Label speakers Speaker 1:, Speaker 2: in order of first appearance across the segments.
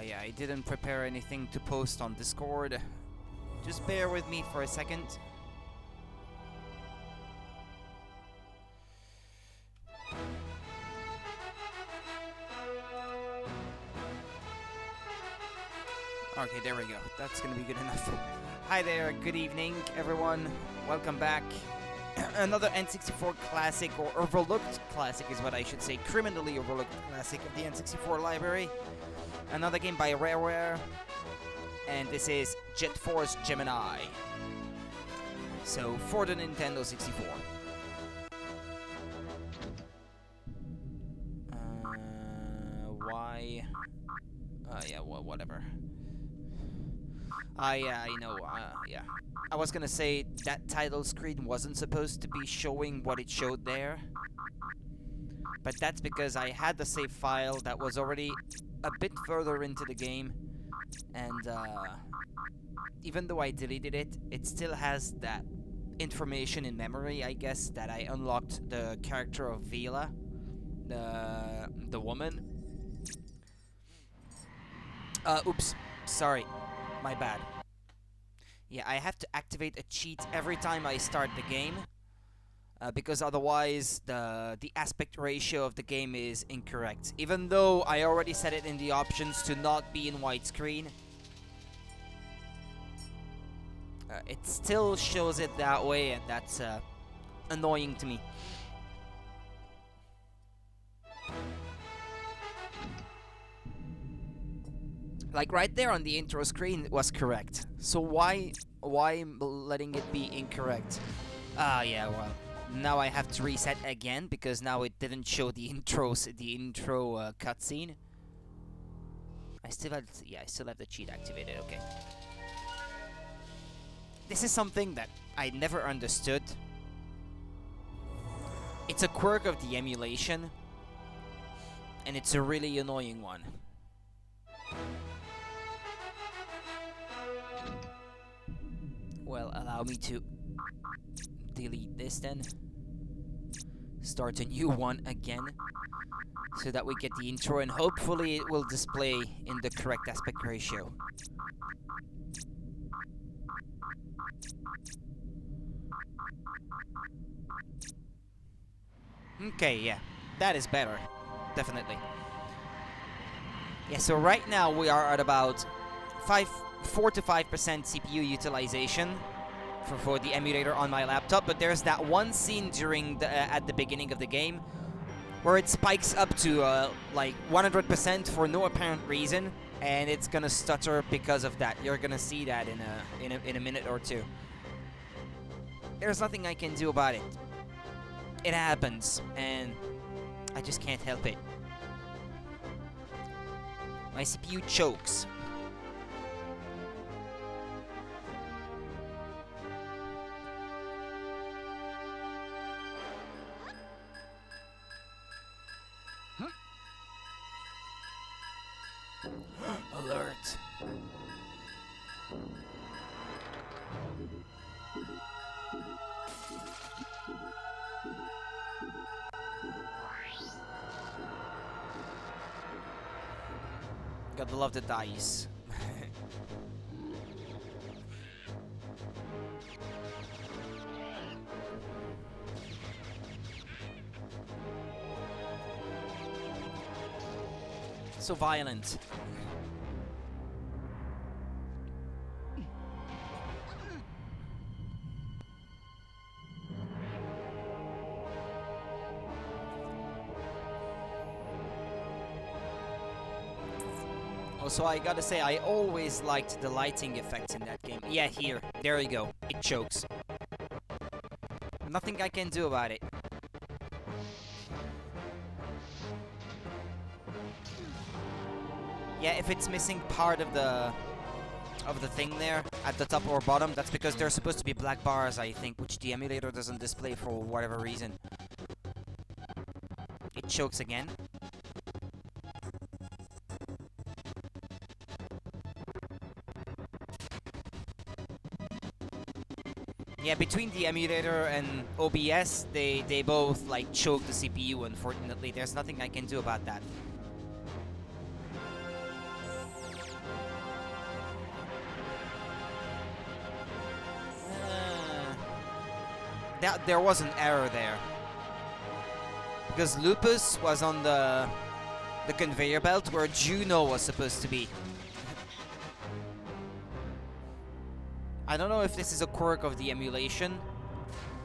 Speaker 1: Yeah, I didn't prepare anything to post on Discord. Just bear with me for a second. Okay, there we go. That's gonna be good enough. Hi there, good evening, everyone. Welcome back. Another N64 classic, or overlooked classic is what I should say. Criminally overlooked classic of the N64 library. Another game by Rareware. And this is Jet Force Gemini. So, for the Nintendo 64. Why? Yeah, well, whatever. Yeah, I know, yeah. I was gonna say that title screen wasn't supposed to be showing what it showed there. But that's because I had the save file that was already a bit further into the game. And, even though I deleted it, it still has that information in memory, I guess, that I unlocked the character of Vila, the woman. Oops, sorry. My bad. Yeah, I have to activate a cheat every time I start the game, because otherwise the aspect ratio of the game is incorrect. Even though I already set it in the options to not be in widescreen, it still shows it that way, and that's annoying to me. Like right there on the intro screen, it was correct. So why letting it be incorrect? Yeah, well, now I have to reset again because now it didn't show the intro cutscene. I still have the cheat activated. Okay. This is something that I never understood. It's a quirk of the emulation, and it's a really annoying one. Well, allow me to delete this then. Start a new one again, so that we get the intro, and hopefully it will display in the correct aspect ratio. Okay, yeah, that is better, definitely. Yeah, so right now we are at about 4 to 5% CPU utilization for the emulator on my laptop, but there's that one scene during at the beginning of the game where it spikes up to like 100% for no apparent reason, and it's gonna stutter because of that. You're gonna see that in a minute or two. There's nothing I can do about it. It happens, and I just can't help it. My CPU chokes. Alert. Gotta love the dice. So violent. Also, I gotta say, I always liked the lighting effects in that game. Yeah, here. There you go. It chokes. Nothing I can do about it. Yeah, if it's missing part of the thing there at the top or bottom, that's because they're supposed to be black bars, I think, which the emulator doesn't display for whatever reason. It chokes again. Yeah, between the emulator and OBS, they both like choke the CPU, unfortunately. There's nothing I can do about that. there was an error there. Because Lupus was on the conveyor belt where Juno was supposed to be. I don't know if this is a quirk of the emulation,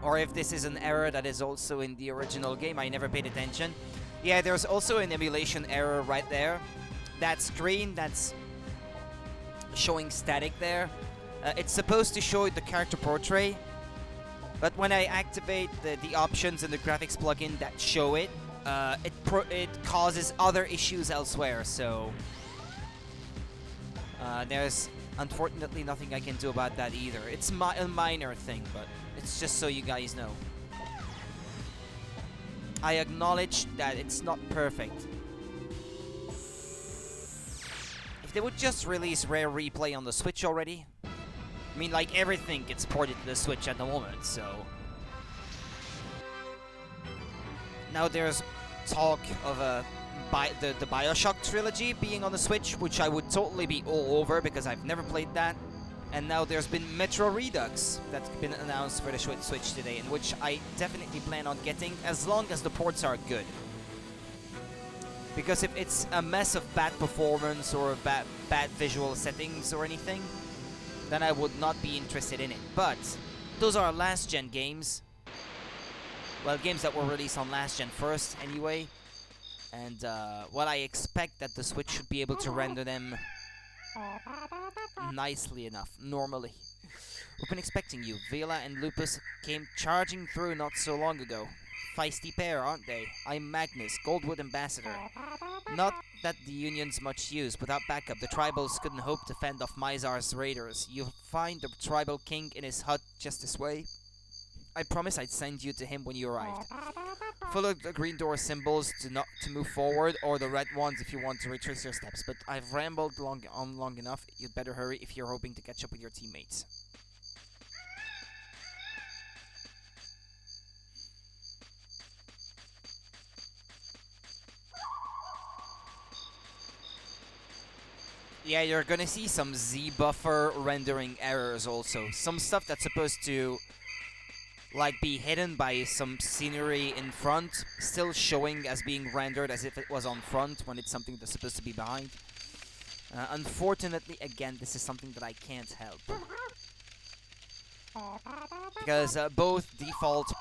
Speaker 1: or if this is an error that is also in the original game. I never paid attention. Yeah, there's also an emulation error right there. That screen that's showing static there, it's supposed to show the character portrait, but when I activate the options in the graphics plugin that show it, it causes other issues elsewhere, so there's unfortunately nothing I can do about that either. It's a minor thing, but it's just so you guys know. I acknowledge that it's not perfect. If they would just release Rare Replay on the Switch already. I mean, like, everything gets ported to the Switch at the moment, so... Now there's talk of the Bioshock trilogy being on the Switch, which I would totally be all over because I've never played that. And now there's been Metro Redux that's been announced for the Switch today, in which I definitely plan on getting, as long as the ports are good. Because if it's a mess of bad performance or bad visual settings or anything, then I would not be interested in it. But those are last-gen games. Well, games that were released on last-gen first, anyway. And, well, I expect that the Switch should be able to render them nicely enough, normally. We've been expecting you. Vela and Lupus came charging through not so long ago. Feisty pair, aren't they? I'm Magnus, Goldwood Ambassador. Not that the Union's much use. Without backup, the Tribals couldn't hope to fend off Mizar's raiders. You'll find the Tribal King in his hut just this way. I promised I'd send you to him when you arrived. Follow the green door symbols to move forward, or the red ones if you want to retrace your steps. But I've rambled on long enough. You'd better hurry if you're hoping to catch up with your teammates. Yeah, you're gonna see some Z buffer rendering errors also. Some stuff that's supposed to like be hidden by some scenery in front, still showing as being rendered as if it was on front when it's something that's supposed to be behind. Unfortunately, again, this is something that I can't help. Because both default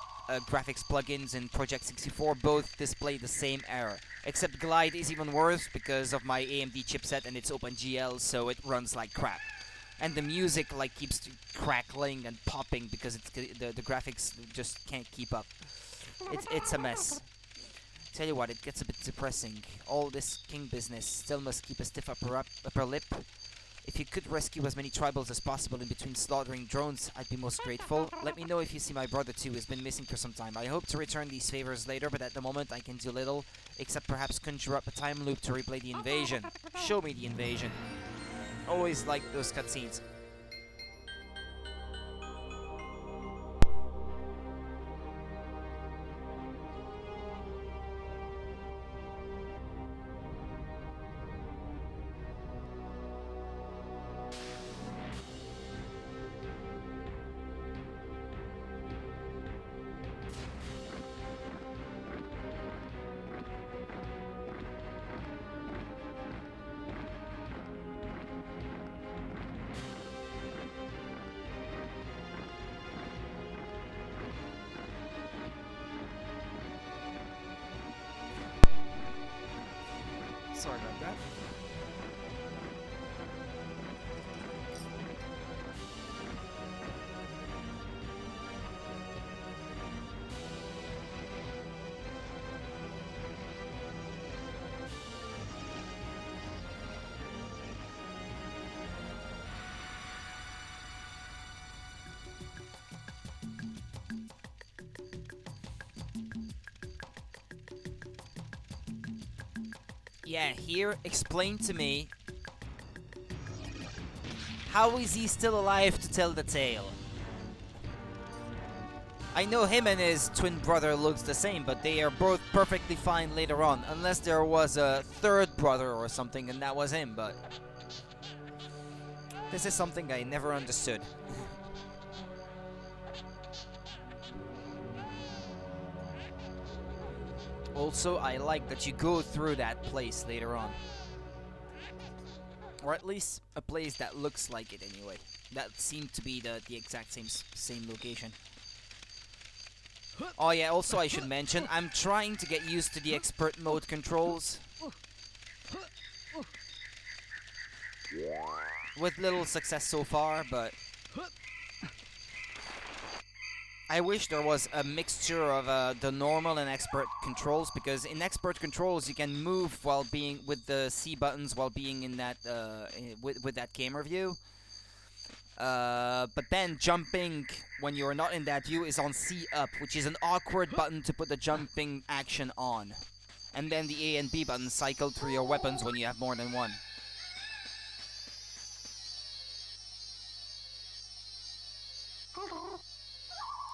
Speaker 1: graphics plugins in Project 64 both display the same error. Except Glide is even worse because of my AMD chipset and it's OpenGL, so it runs like crap. And the music like keeps crackling and popping because it's the graphics just can't keep up. It's a mess. Tell you what, it gets a bit depressing. All this king business still must keep a stiff upper lip. If you could rescue as many tribals as possible in between slaughtering drones, I'd be most grateful. Let me know if you see my brother too. He's been missing for some time. I hope to return these favors later, but at the moment I can do little, except perhaps conjure up a time loop to replay the invasion. Show me the invasion. Always like those cutscenes. Sorry about that. Yeah, here, explain to me, how is he still alive to tell the tale? I know him and his twin brother looks the same, but they are both perfectly fine later on, unless there was a third brother or something and that was him, but this is something I never understood. Also, I like that you go through that place later on. Or at least a place that looks like it anyway. That seemed to be the exact same location. Oh yeah, also I should mention, I'm trying to get used to the expert mode controls. With little success so far, but I wish there was a mixture of the normal and expert controls, because in expert controls you can move while being with the C buttons while being in that with that camera view. But then jumping when you're not in that view is on C up, which is an awkward button to put the jumping action on. And then the A and B buttons cycle through your weapons when you have more than one.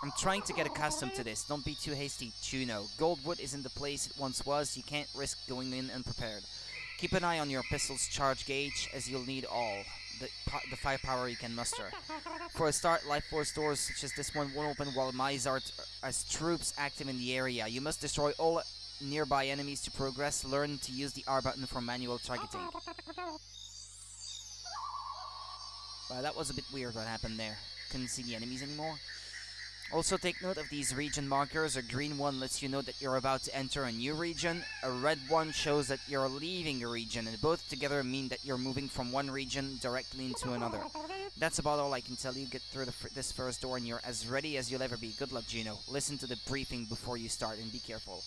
Speaker 1: I'm trying to get accustomed to this. Don't be too hasty, Juno. Goldwood isn't the place it once was. You can't risk going in unprepared. Keep an eye on your pistol's charge gauge, as you'll need all the firepower you can muster. For a start, life force doors such as this one won't open while Mizar has troops active in the area. You must destroy all nearby enemies to progress. Learn to use the R button for manual targeting. Well, that was a bit weird what happened there. Couldn't see the enemies anymore. Also take note of these region markers. A green one lets you know that you're about to enter a new region. A red one shows that you're leaving a region, and both together mean that you're moving from one region directly into another. That's about all I can tell you. Get through this first door and you're as ready as you'll ever be. Good luck, Juno. Listen to the briefing before you start and be careful.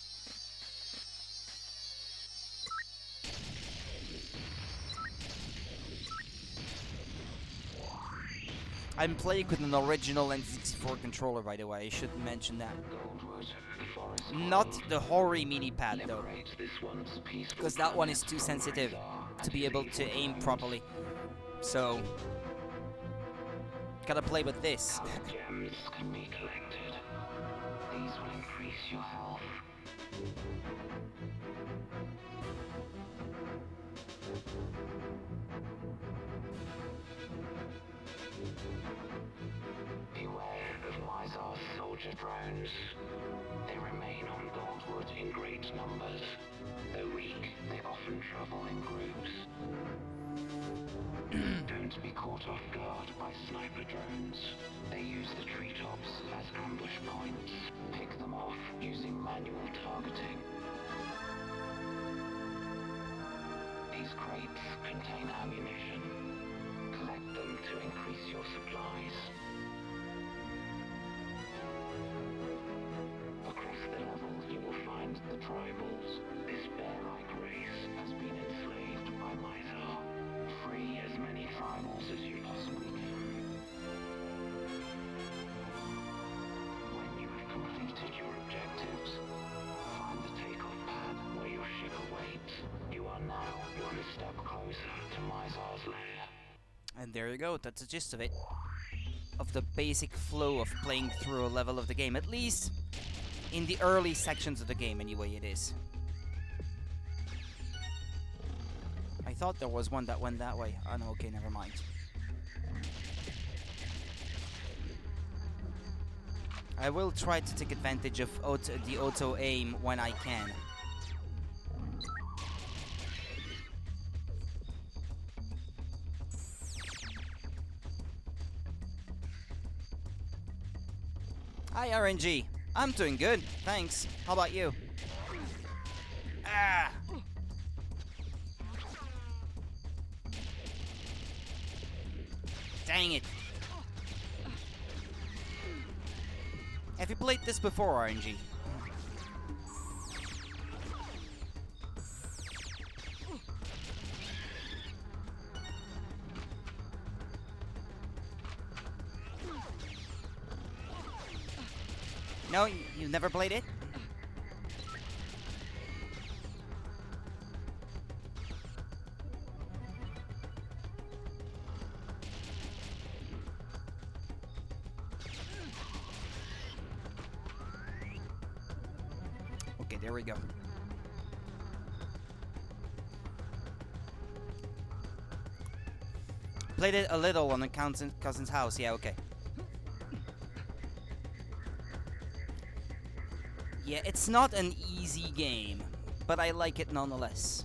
Speaker 1: I'm playing with an original N64 controller, by the way. I should mention that. Not the Hori mini pad, though, because that one is too sensitive to be able to aim properly. So, gotta play with this.
Speaker 2: Gems can be collected. These will increase your health. Beware of Mizar's soldier drones. They remain on Goldwood in great numbers. Though weak, they often travel in groups. Don't be caught off guard by sniper drones. They use the treetops as ambush points. Pick them off using manual targeting. These crates contain ammunition. Collect them to increase your supplies. Across the levels you will find the tribals. This bear-like race has been enslaved by Mizar. Free as many tribals as you possibly can. When you have completed your objectives, find the takeoff pad where your ship awaits. You are now one step closer to Mizar's lair.
Speaker 1: And there you go, that's the gist of it. Of the basic flow of playing through a level of the game. At least in the early sections of the game, anyway, it is. I thought there was one that went that way. Oh no, okay, never mind. I will try to take advantage of the auto aim when I can. Hi RNG, I'm doing good, thanks. How about you? Ah! Dang it! Have you played this before, RNG? No, you've never played it? Okay, there we go. Played it a little on the cousin's house, yeah, okay. Yeah, it's not an easy game, but I like it nonetheless.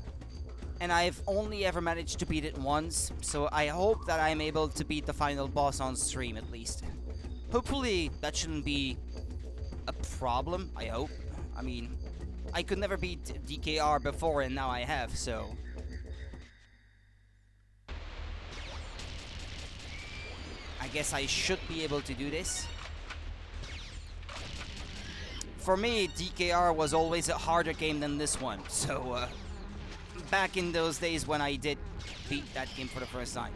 Speaker 1: And I've only ever managed to beat it once, so I hope that I'm able to beat the final boss on stream at least. Hopefully that shouldn't be a problem, I hope. I mean, I could never beat DKR before and now I have, so... I guess I should be able to do this. For me, DKR was always a harder game than this one, so back in those days when I did beat that game for the first time.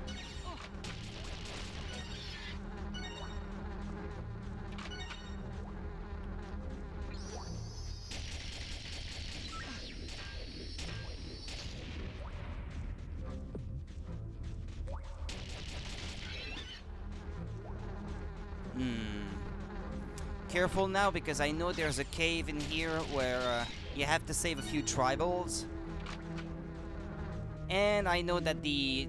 Speaker 1: Careful now, because I know there's a cave in here where you have to save a few tribals. And I know that the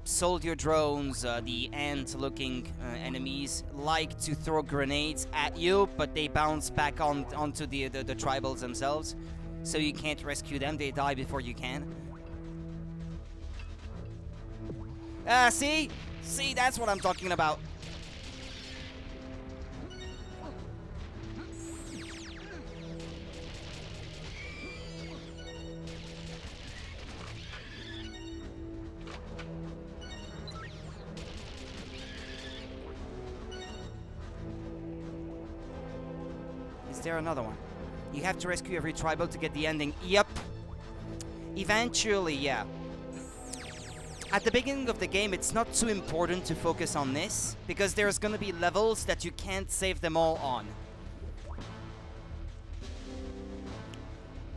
Speaker 1: soldier drones, the ant-looking enemies, like to throw grenades at you, but they bounce back onto the tribals themselves. So you can't rescue them, they die before you can. See? See, that's what I'm talking about. Is there another one? You have to rescue every tribal to get the ending. Yep. Eventually, yeah. At the beginning of the game, it's not too important to focus on this, because there's gonna be levels that you can't save them all on.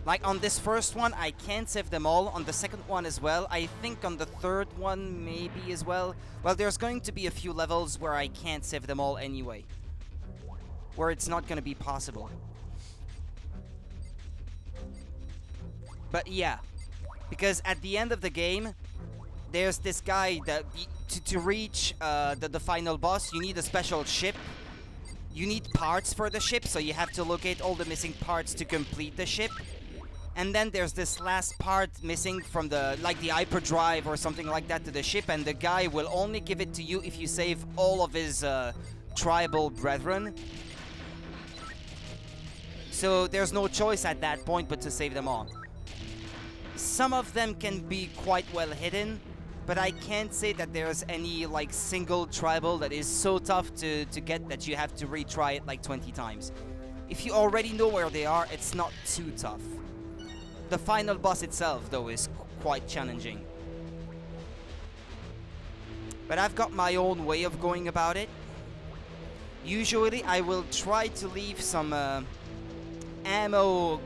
Speaker 1: Like on this first one, I can't save them all. On the second one as well. I think on the third one maybe as well. Well, there's going to be a few levels where I can't save them all anyway. Where it's not going to be possible. But yeah, because at the end of the game, there's this guy that to reach the final boss, you need a special ship. You need parts for the ship, so you have to locate all the missing parts to complete the ship. And then there's this last part missing from the hyperdrive or something like that to the ship, and the guy will only give it to you if you save all of his tribal brethren. So there's no choice at that point but to save them all. Some of them can be quite well hidden, but I can't say that there's any like single tribal that is so tough to get that you have to retry it like 20 times. If you already know where they are, it's not too tough. The final boss itself, though, is quite challenging. But I've got my own way of going about it. Usually I will try to leave some ammo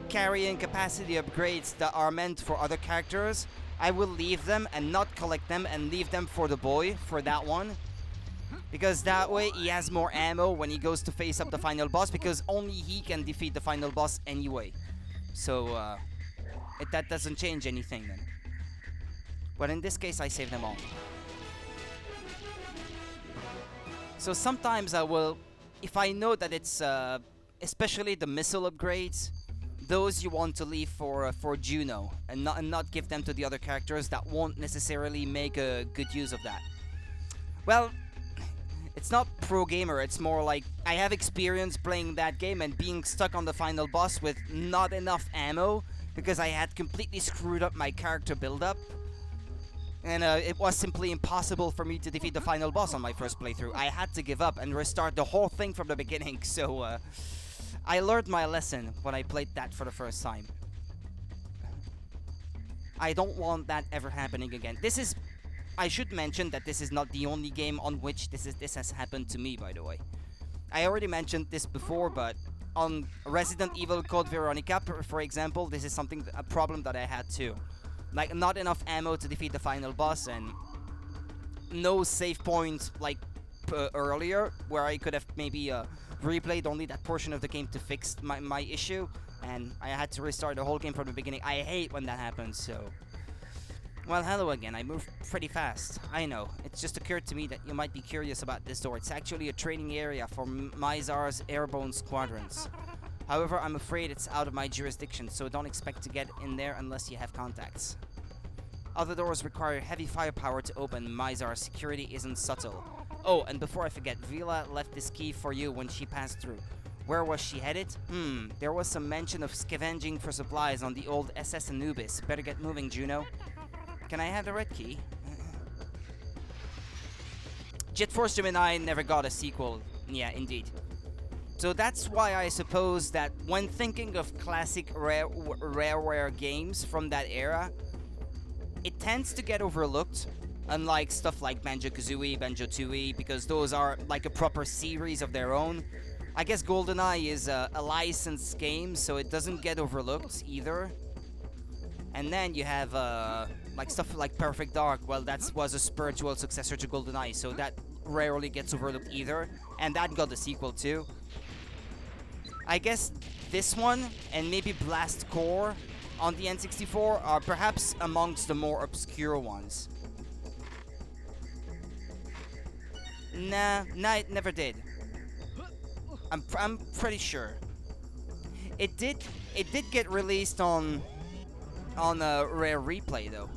Speaker 1: carrying capacity upgrades that are meant for other characters. I will leave them and not collect them and leave them for the boy, for that one. Because that way he has more ammo when he goes to face up the final boss, because only he can defeat the final boss anyway. So that doesn't change anything then. But in this case I save them all. So sometimes I will, if I know that it's especially the missile upgrades, those you want to leave for Juno and not give them to the other characters that won't necessarily make a good use of that. Well, it's not pro gamer, it's more like I have experience playing that game and being stuck on the final boss with not enough ammo because I had completely screwed up my character build-up. And it was simply impossible for me to defeat the final boss on my first playthrough. I had to give up and restart the whole thing from the beginning, so I learned my lesson when I played that for the first time. I don't want that ever happening again. I should mention that this is not the only game on which this has happened to me, by the way. I already mentioned this before, but on Resident Evil Code Veronica, for example, this is a problem that I had too. Like, not enough ammo to defeat the final boss, and no save point like earlier, where I could have maybe replayed only that portion of the game to fix my issue, and I had to restart the whole game from the beginning. I hate when that happens, so... Well, hello again, I move pretty fast. I know, it just occurred to me that you might be curious about this door. It's actually a training area for Mizar's airborne squadrons. However, I'm afraid it's out of my jurisdiction, so don't expect to get in there unless you have contacts. Other doors require heavy firepower to open. Mizar's security isn't subtle. Oh, and before I forget, Vila left this key for you when she passed through. Where was she headed? There was some mention of scavenging for supplies on the old SS Anubis. Better get moving, Juno. Can I have the red key? Jet Force Gemini never got a sequel. Yeah, indeed. So that's why I suppose that when thinking of classic Rareware games from that era, it tends to get overlooked, unlike stuff like Banjo-Kazooie, Banjo-Tooie, because those are like a proper series of their own. I guess GoldenEye is a licensed game, so it doesn't get overlooked either. And then you have like stuff like Perfect Dark. Well, that was a spiritual successor to GoldenEye, so that rarely gets overlooked either. And that got a sequel too. I guess this one and maybe Blast Core on the N64 are perhaps amongst the more obscure ones. Nah, it never did. I'm pretty sure. It did get released on a Rare Replay though.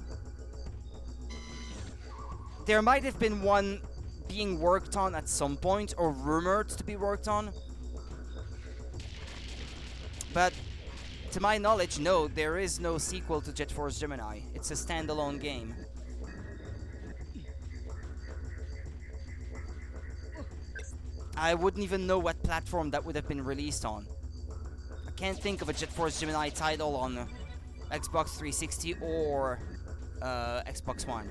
Speaker 1: There might have been one being worked on at some point, or rumored to be worked on. But to my knowledge, no, there is no sequel to Jet Force Gemini. It's a standalone game. I wouldn't even know what platform that would have been released on. I can't think of a Jet Force Gemini title on Xbox 360 or Xbox One.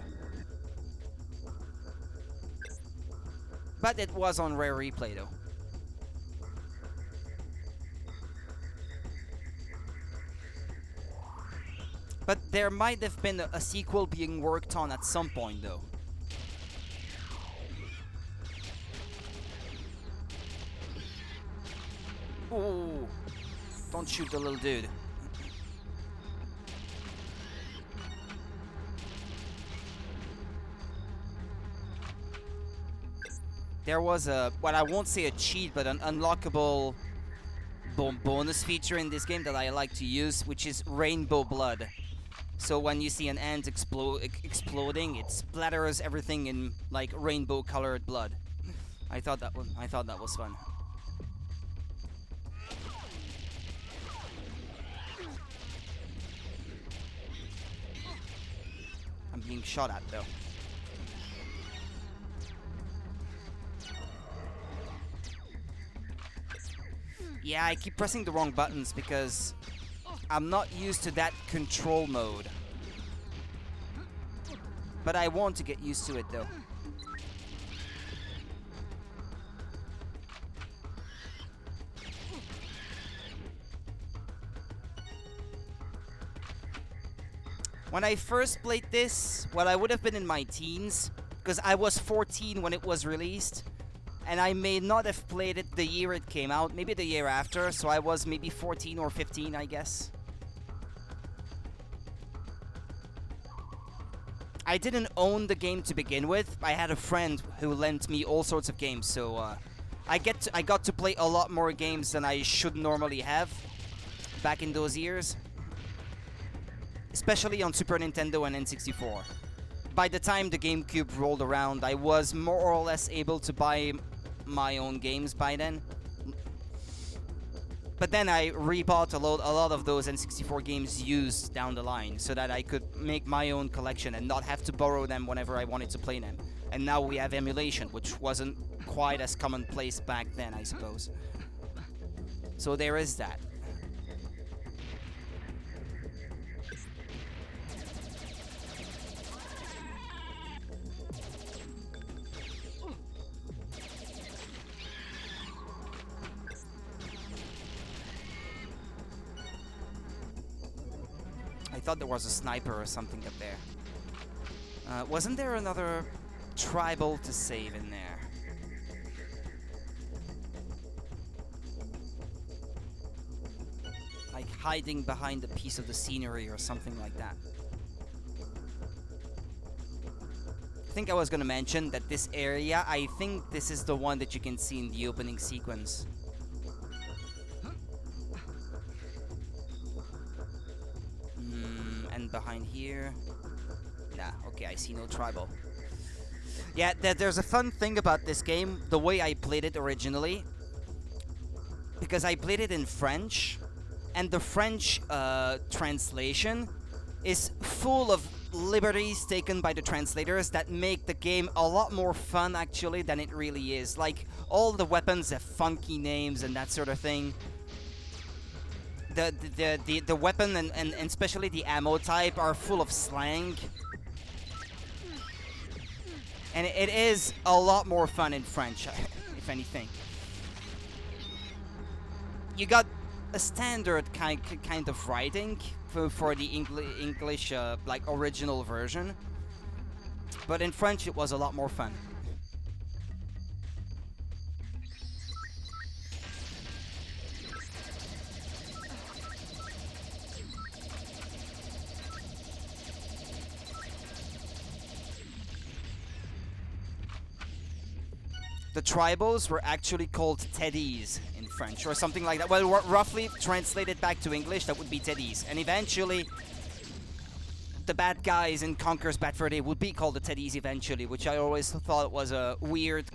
Speaker 1: But it was on Rare Replay though. But there might have been a sequel being worked on at some point though. Ooh, don't shoot the little dude. There was a, well, I won't say a cheat, but an unlockable bonus feature in this game that I like to use, which is Rainbow Blood. So when you see an ant exploding, it splatters everything in like rainbow-colored blood. I thought that was fun. I'm being shot at though. Yeah, I keep pressing the wrong buttons because I'm not used to that control mode. But I want to get used to it though. When I first played this, well, I would have been in my teens, because I was 14 when it was released, and I may not have played it the year it came out, maybe the year after, so I was maybe 14 or 15, I guess. I didn't own the game to begin with. I had a friend who lent me all sorts of games, so I got to play a lot more games than I should normally have back in those years. Especially on Super Nintendo and N64. By the time the GameCube rolled around, I was more or less able to buy my own games by then. But then I rebought a lot of those N64 games used down the line, so that I could make my own collection and not have to borrow them whenever I wanted to play them. And now we have emulation, which wasn't quite as commonplace back then, I suppose. So there is that. I thought there was a sniper or something up there. Wasn't there another tribal to save in there? Like hiding behind a piece of the scenery or something like that. I think I was gonna mention that this area, I think this is the one that you can see in the opening sequence. sign here. Nah, okay, I see no tribal. Yeah, there's a fun thing about this game, the way I played it originally. Because I played it in French, and the French translation is full of liberties taken by the translators that make the game a lot more fun, actually, than it really is. Like, all the weapons have funky names and that sort of thing. The weapon and especially the ammo type are full of slang. And it is a lot more fun in French, if anything. You got a standard kind of writing for the English like original version, but in French it was a lot more fun. The tribals were actually called teddies in French, or something like that. Well, roughly translated back to English, that would be teddies. And eventually, the bad guys in Conker's Bad Fur Day would be called the teddies eventually, which I always thought was a weird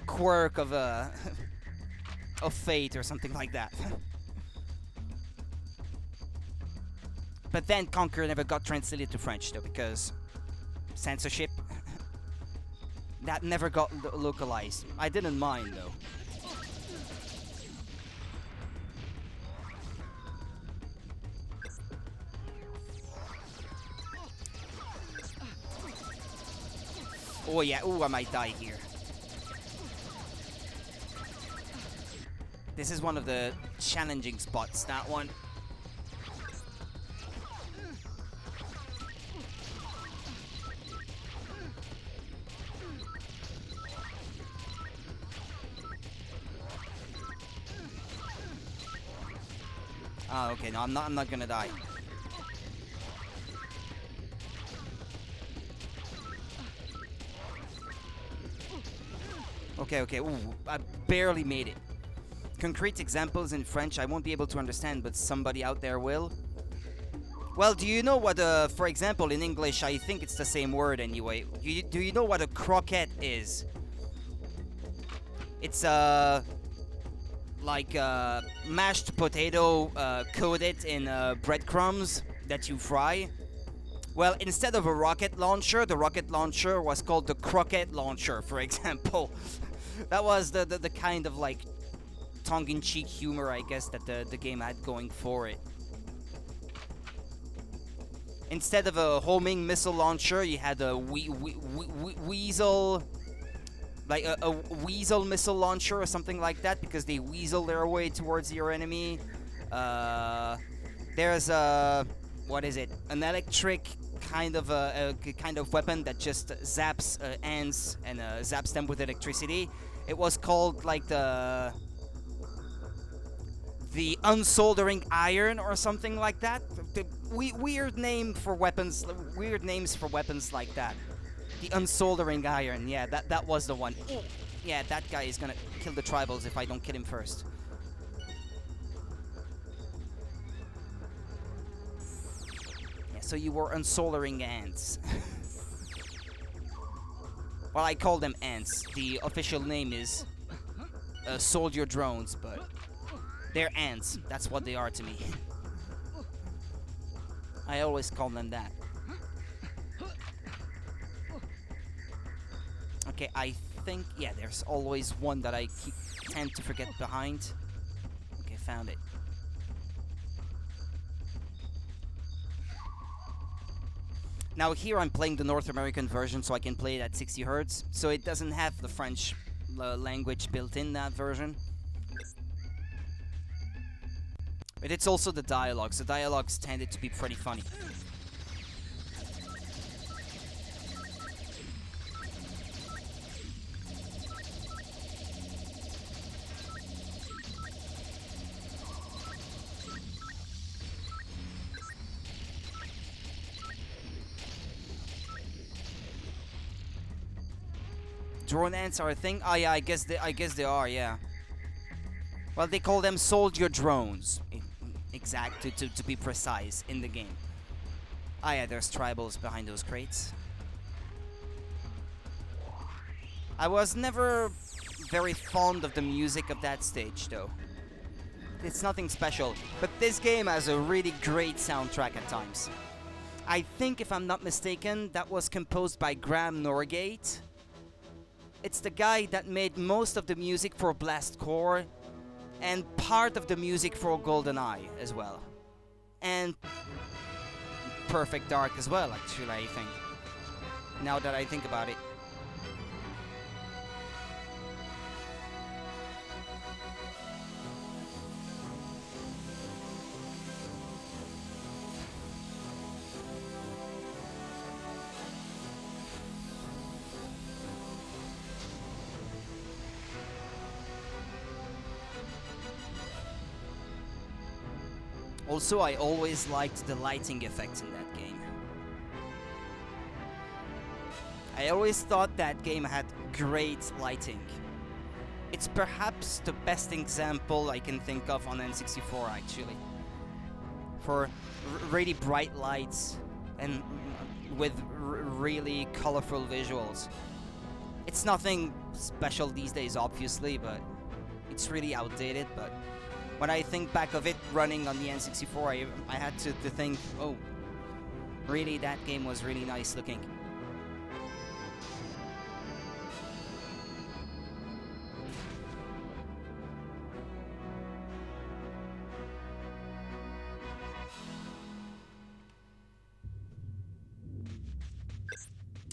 Speaker 1: quirk of of fate or something like that. But then Conker never got translated to French, though, because censorship. That never got localized. I didn't mind, though. Oh yeah, ooh, I might die here. This is one of the challenging spots, that one. Oh, okay, no, I'm not gonna die. Okay, ooh, I barely made it. Concrete examples in French I won't be able to understand, but somebody out there will. Well, do you know what, for example, in English, I think it's the same word anyway. Do you know what a croquette is? It's, like mashed potato coated in breadcrumbs that you fry. Well, instead of a rocket launcher, the rocket launcher was called the croquette launcher, for example. That was the kind of like tongue-in-cheek humor, I guess, that the game had going for it. Instead of a homing missile launcher, you had a weasel... like a weasel missile launcher or something like that, because they weasel their way towards your enemy. There's a... what is it? An electric kind of kind of weapon that just zaps ants and zaps them with electricity. It was called like the unsoldering iron or something like that. The weird name for weapons, weird names for weapons like that. The unsoldering iron, yeah, that was the one. Ooh, yeah, that guy is gonna kill the tribals if I don't kill him first. Yeah, so you were unsoldering ants. Well, I call them ants. The official name is soldier drones, but they're ants. That's what they are to me. I always call them that. Okay, I think, yeah, there's always one that I tend to forget behind. Okay, found it. Now here I'm playing the North American version, so I can play it at 60 Hz. So it doesn't have the French language built in that version. But it's also the dialogues. The dialogues tended to be pretty funny. Drone ants are a thing? Oh yeah, I guess they are, yeah. Well, they call them soldier drones. Exact, to be precise, in the game. Ah yeah, there's tribals behind those crates. I was never very fond of the music of that stage, though. It's nothing special, but this game has a really great soundtrack at times. I think, if I'm not mistaken, that was composed by Graham Norgate. It's the guy that made most of the music for Blast Core and part of the music for GoldenEye as well. And Perfect Dark as well, actually, I think. Now that I think about it. Also, I always liked the lighting effects in that game. I always thought that game had great lighting. It's perhaps the best example I can think of on N64, actually. For really bright lights and with really colorful visuals. It's nothing special these days, obviously, but it's really outdated, but when I think back of it running on the N64, I had to think, oh, really, that game was really nice looking.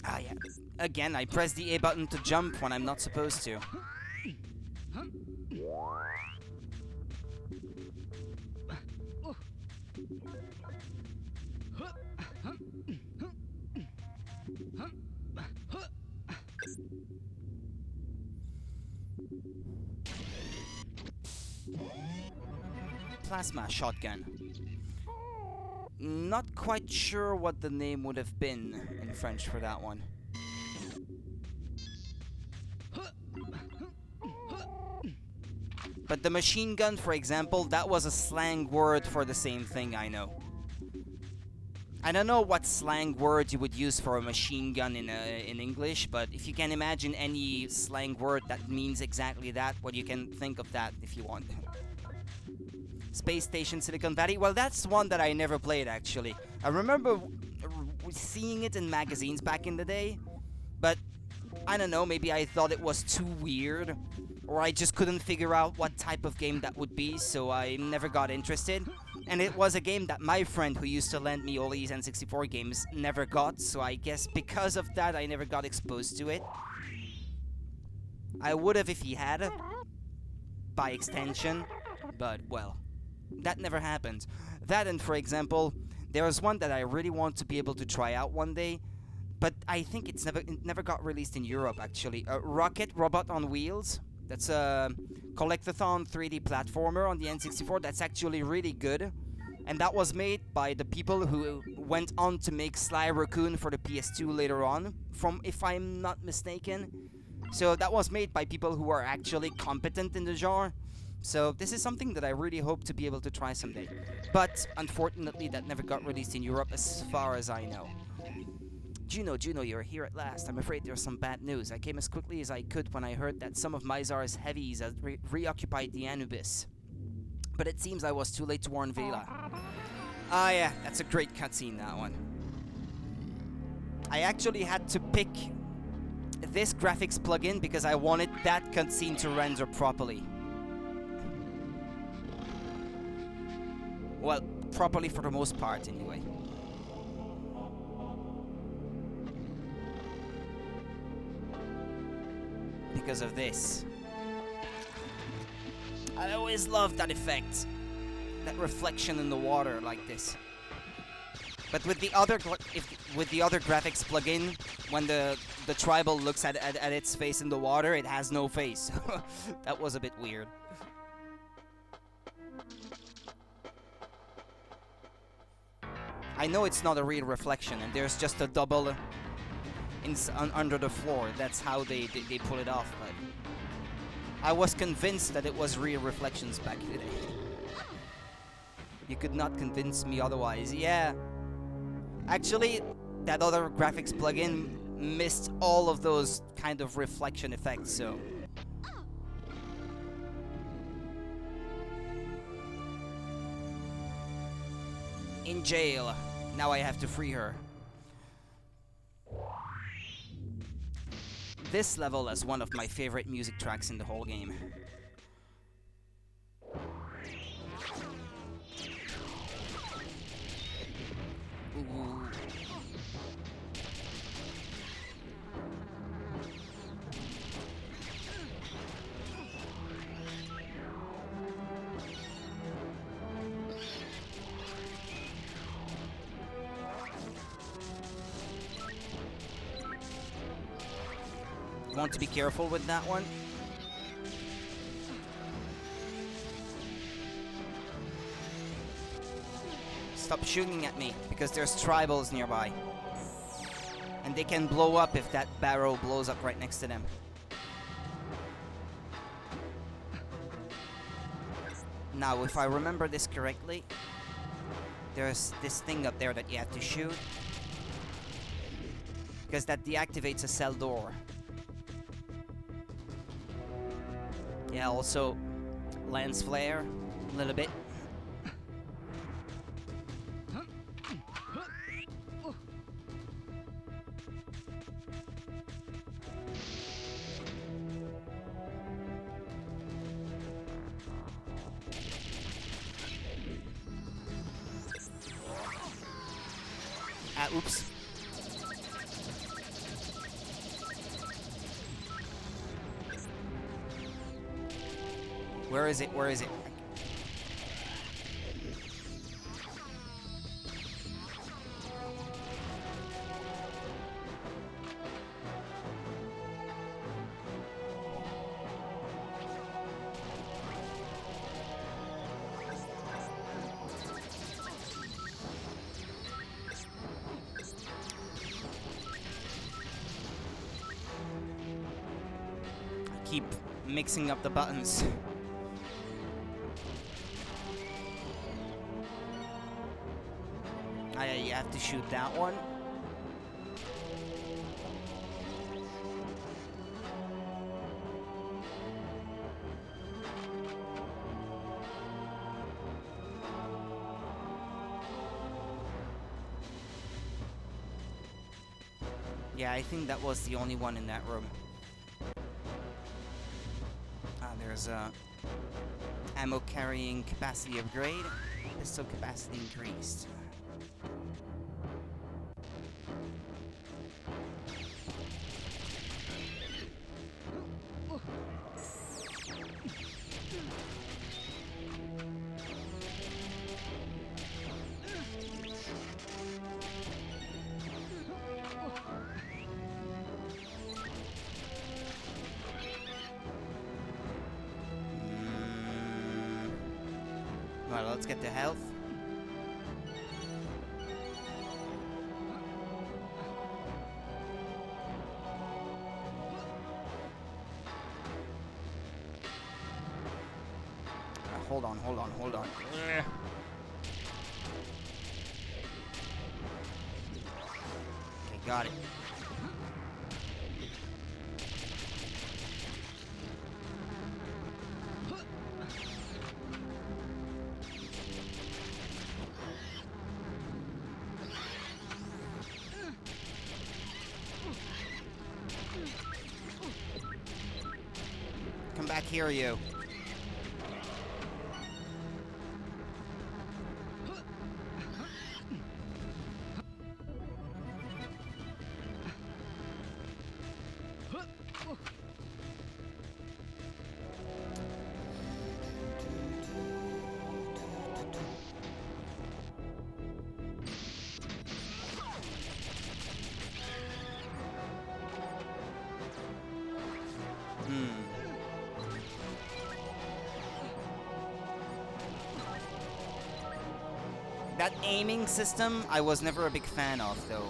Speaker 1: Ah, yeah. Again, I press the A button to jump when I'm not supposed to. Plasma shotgun. Not quite sure what the name would have been in French for that one. But the machine gun, for example, that was a slang word for the same thing, I know. I don't know what slang word you would use for a machine gun in English, but if you can imagine any slang word that means exactly that, well, you can think of that if you want. Space Station Silicon Valley, well, that's one that I never played, actually. I remember seeing it in magazines back in the day, but I don't know, maybe I thought it was too weird, or I just couldn't figure out what type of game that would be, so I never got interested. And it was a game that my friend who used to lend me all these N64 games never got, so I guess because of that I never got exposed to it. I would have if he had, by extension, but well, that never happened. That, and for example, there was one that I really want to be able to try out one day, but I think it never got released in Europe, actually. Rocket Robot on Wheels. That's a collectathon 3D platformer on the N64 that's actually really good. And that was made by the people who went on to make Sly Raccoon for the PS2 later on, if I'm not mistaken. So that was made by people who are actually competent in the genre. So this is something that I really hope to be able to try someday. But unfortunately that never got released in Europe as far as I know. Juno, you're here at last. I'm afraid there's some bad news. I came as quickly as I could when I heard that some of Mizar's heavies had reoccupied the Anubis. But it seems I was too late to warn Vela. Ah yeah, that's a great cutscene, that one. I actually had to pick this graphics plugin because I wanted that cutscene to render properly. Well, properly for the most part, anyway. Because of this. I always loved that effect. That reflection in the water like this. But with the other graphics plugin, when the tribal looks at its face in the water, it has no face. That was a bit weird. I know it's not a real reflection, and there's just a double under the floor. That's how they pull it off. But I was convinced that it was real reflections back in the day. You could not convince me otherwise. Yeah, Actually, that other graphics plugin missed all of those kind of reflection effects, so... In jail. Now I have to free her. This level is one of my favorite music tracks in the whole game. Ooh. Want to be careful with that one. Stop shooting at me, because there's tribals nearby. And they can blow up if that barrel blows up right next to them. Now, if I remember this correctly, there's this thing up there that you have to shoot, because that deactivates a cell door. Yeah, also lens flare, a little bit. Oops. Where is it? Where is it? Keep mixing up the buttons. You have to shoot that one. Yeah, I think that was the only one in that room. There's a ammo carrying capacity upgrade, pistol capacity increased. Well, let's get the health. Hold on, hold on, hold on. Okay, got it. Come back here, you. That aiming system, I was never a big fan of, though.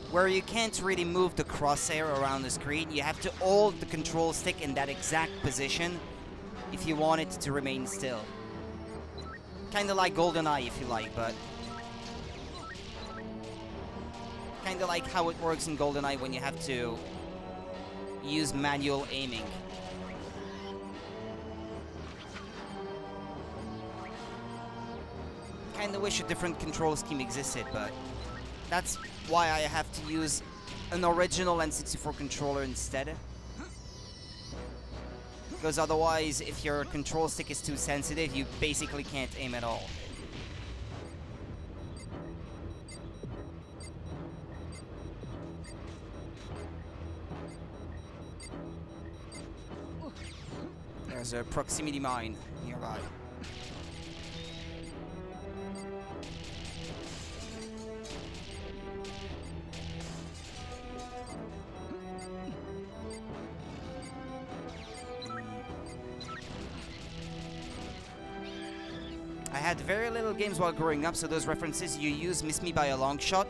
Speaker 1: Where you can't really move the crosshair around the screen, you have to hold the control stick in that exact position if you want it to remain still. Kinda like GoldenEye, if you like, but kind of like how it works in GoldenEye when you have to use manual aiming. Kinda wish a different control scheme existed, but that's why I have to use an original N64 controller instead. Because otherwise, if your control stick is too sensitive, you basically can't aim at all. There's a proximity mine nearby. I had very little games while growing up, so those references you use miss me by a long shot.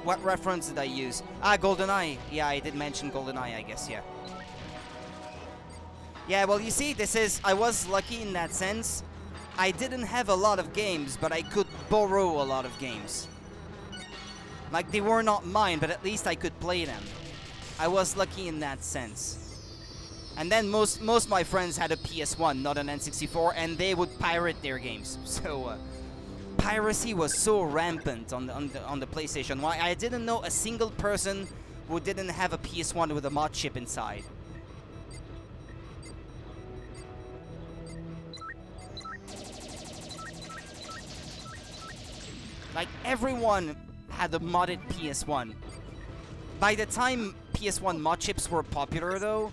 Speaker 1: What reference did I use? Ah, GoldenEye. Yeah, I did mention GoldenEye, I guess, yeah. Yeah, well, you see, I was lucky in that sense. I didn't have a lot of games, but I could borrow a lot of games. Like, they were not mine, but at least I could play them. I was lucky in that sense. And then most of my friends had a PS1, not an N64, and they would pirate their games. So, piracy was so rampant on the PlayStation 1. I didn't know a single person who didn't have a PS1 with a mod chip inside. Like, everyone had a modded PS1. By the time PS1 mod chips were popular, though,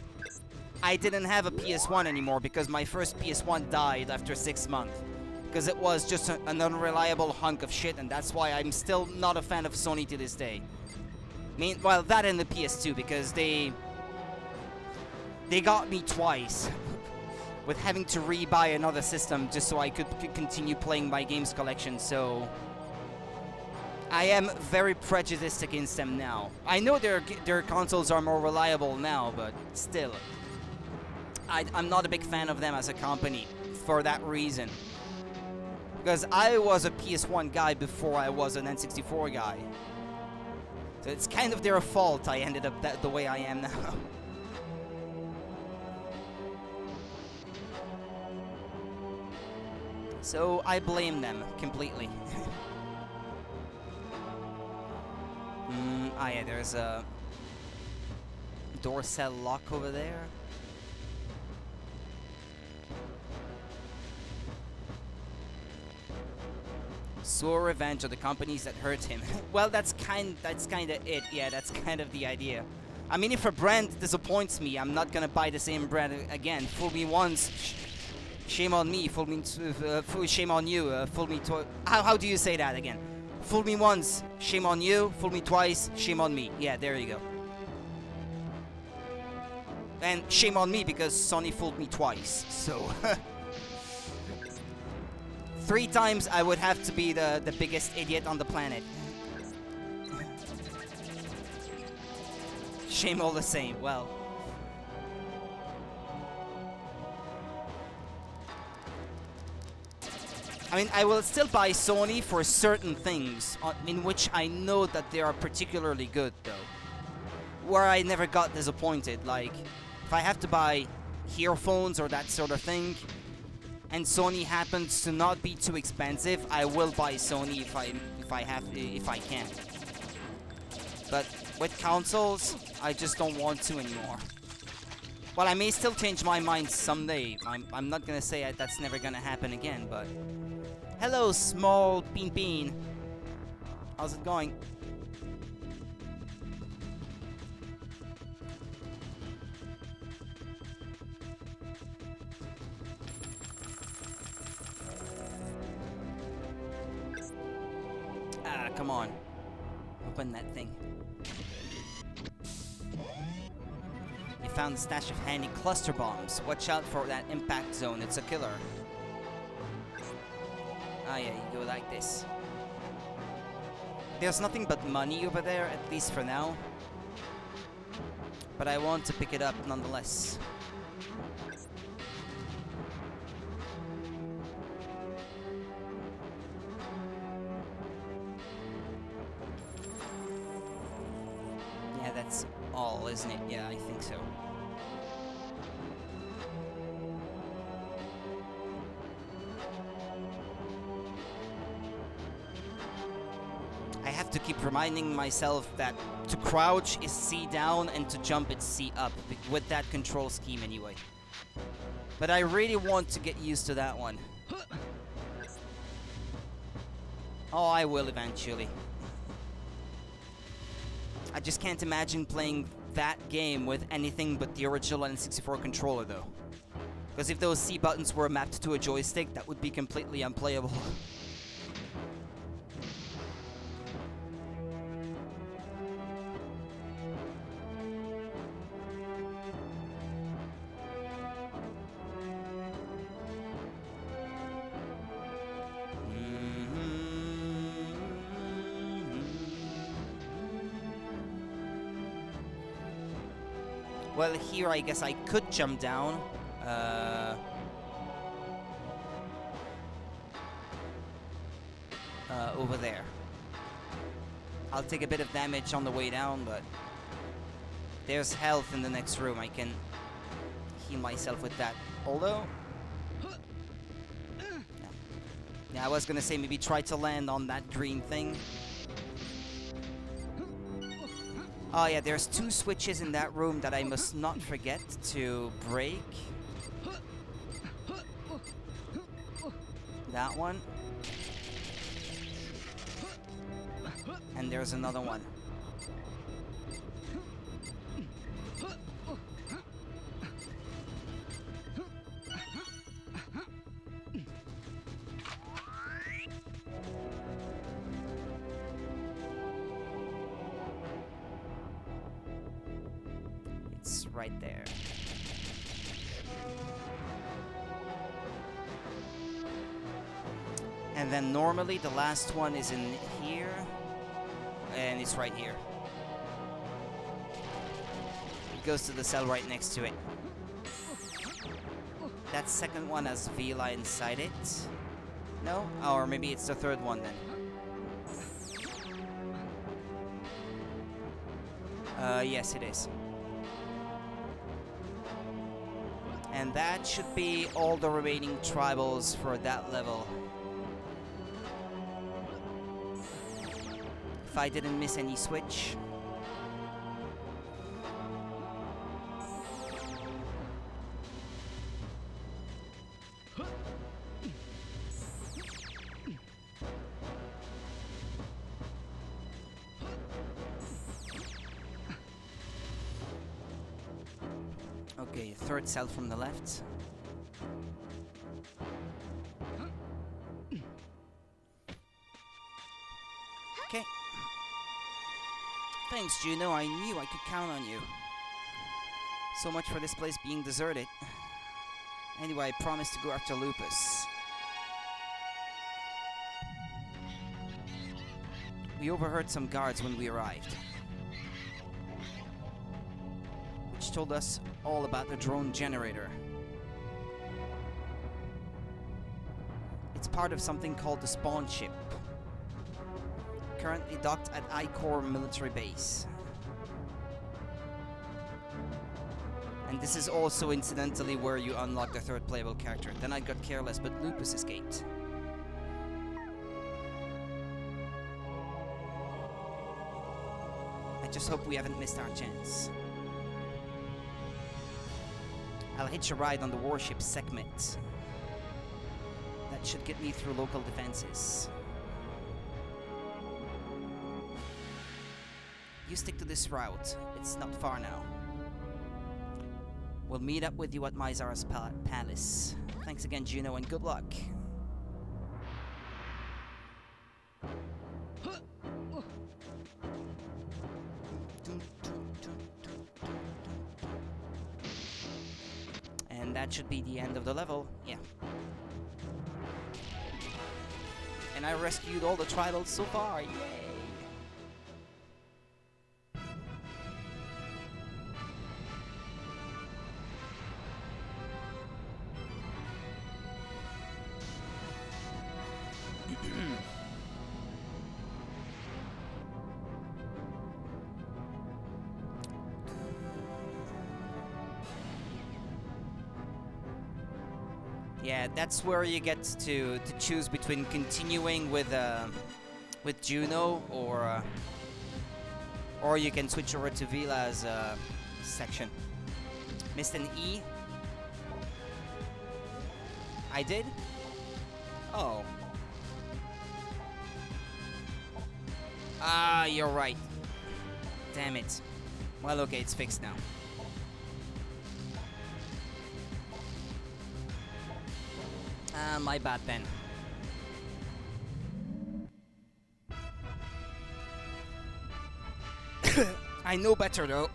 Speaker 1: I didn't have a PS1 anymore because my first PS1 died after 6 months. Because it was just an unreliable hunk of shit, and that's why I'm still not a fan of Sony to this day. Well, that and the PS2, because they got me twice. With having to re-buy another system just so I could continue playing my games collection, so I am very prejudiced against them now. I know their consoles are more reliable now, but still. I'm not a big fan of them as a company for that reason. Because I was a PS1 guy before I was an N64 guy. So it's kind of their fault I ended up the way I am now. So I blame them completely. Ah yeah, there's a door cell lock over there. Sore revenge of the companies that hurt him. Well, that's kind of it. Yeah, that's kind of the idea. I mean, if a brand disappoints me, I'm not gonna buy the same brand again. Fool me once, shame on me. Fool me, shame on you. Fool me twice. How do you say that again? Fool me once, shame on you. Fool me twice, shame on me. Yeah, there you go. And shame on me because Sony fooled me twice. So. 3 times I would have to be the biggest idiot on the planet. Shame all the same. Well. I mean, I will still buy Sony for certain things in which I know that they are particularly good, though. Where I never got disappointed. Like, if I have to buy earphones or that sort of thing, and Sony happens to not be too expensive, I will buy Sony if I can. But with consoles, I just don't want to anymore. Well, I may still change my mind someday. I'm not gonna say that's never gonna happen again, but hello, small bean. How's it going? Ah, come on. Open that thing. You found a stash of handy cluster bombs. Watch out for that impact zone. It's a killer. Ah, yeah, you go like this. There's nothing but money over there, at least for now. But I want to pick it up nonetheless. that's all, isn't it? Yeah, I think so. I have to keep reminding myself that to crouch is C down and to jump it's C up, with that control scheme anyway. But I really want to get used to that one. Oh, I will eventually. I just can't imagine playing that game with anything but the original N64 controller though. Because if those C buttons were mapped to a joystick, that would be completely unplayable. Well, here I guess I could jump down. Over there. I'll take a bit of damage on the way down, but there's health in the next room. I can heal myself with that. Although, yeah, I was gonna say maybe try to land on that green thing. Oh yeah, there's 2 switches in that room that I must not forget to break. That one. And there's another one. It's right there. And then normally the last one is in here. And it's right here. It goes to the cell right next to it. That second one has Vila inside it. No? Or maybe it's the third one then. Yes it is. And that should be all the remaining tribals for that level. If I didn't miss any switch. Okay, third cell from the left. Okay. Thanks, Juno. I knew I could count on you. So much for this place being deserted. Anyway, I promised to go after Lupus. We overheard some guards when we arrived, which told us all about the drone generator. It's part of something called the spawn ship, currently docked at I-Corps military base. And this is also incidentally where you unlock the third playable character. Then I got careless, but Lupus escaped. I just hope we haven't missed our chance. I'll hitch a ride on the warship Sekhmet. That should get me through local defenses. You stick to this route. It's not far now. We'll meet up with you at Mizar's palace. Thanks again, Juno, and good luck. And that should be the end of the level. Yeah. And I rescued all the tribals so far. Yay! Yeah, that's where you get to choose between continuing with Juno or you can switch over to Vila's section. Missed an E. I did? Oh. Ah, you're right. Damn it. Well, okay, it's fixed now. My bad then. I know better though.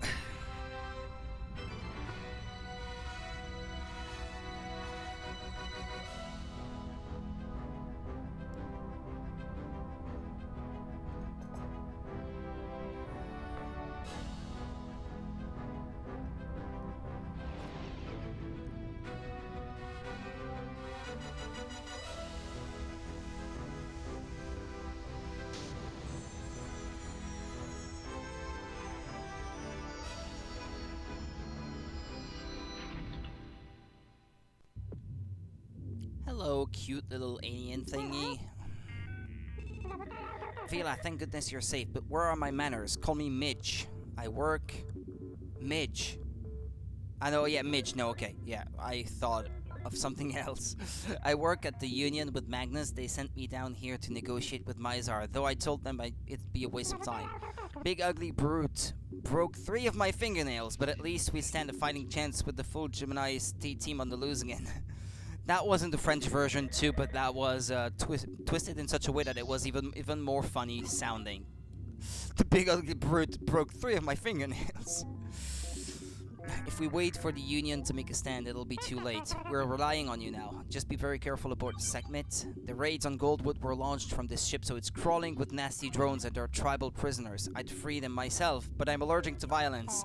Speaker 1: Hello, cute little alien thingy. Vila, thank goodness you're safe, but where are my manners? Call me Midge. I work... Midge. I know, yeah, Midge, no, okay. Yeah, I thought of something else. I work at the union with Magnus. They sent me down here to negotiate with Mizar, though I told them it'd be a waste of time. Big ugly brute broke 3 of my fingernails, but at least we stand a fighting chance with the full Gemini team on the losing end. That wasn't the French version too, but that was twisted in such a way that it was even more funny sounding. The big ugly brute broke 3 of my fingernails. If we wait for the Union to make a stand, it'll be too late. We're relying on you now. Just be very careful aboard the Sekhmet. The raids on Goldwood were launched from this ship, so it's crawling with nasty drones and our tribal prisoners. I'd free them myself, but I'm allergic to violence.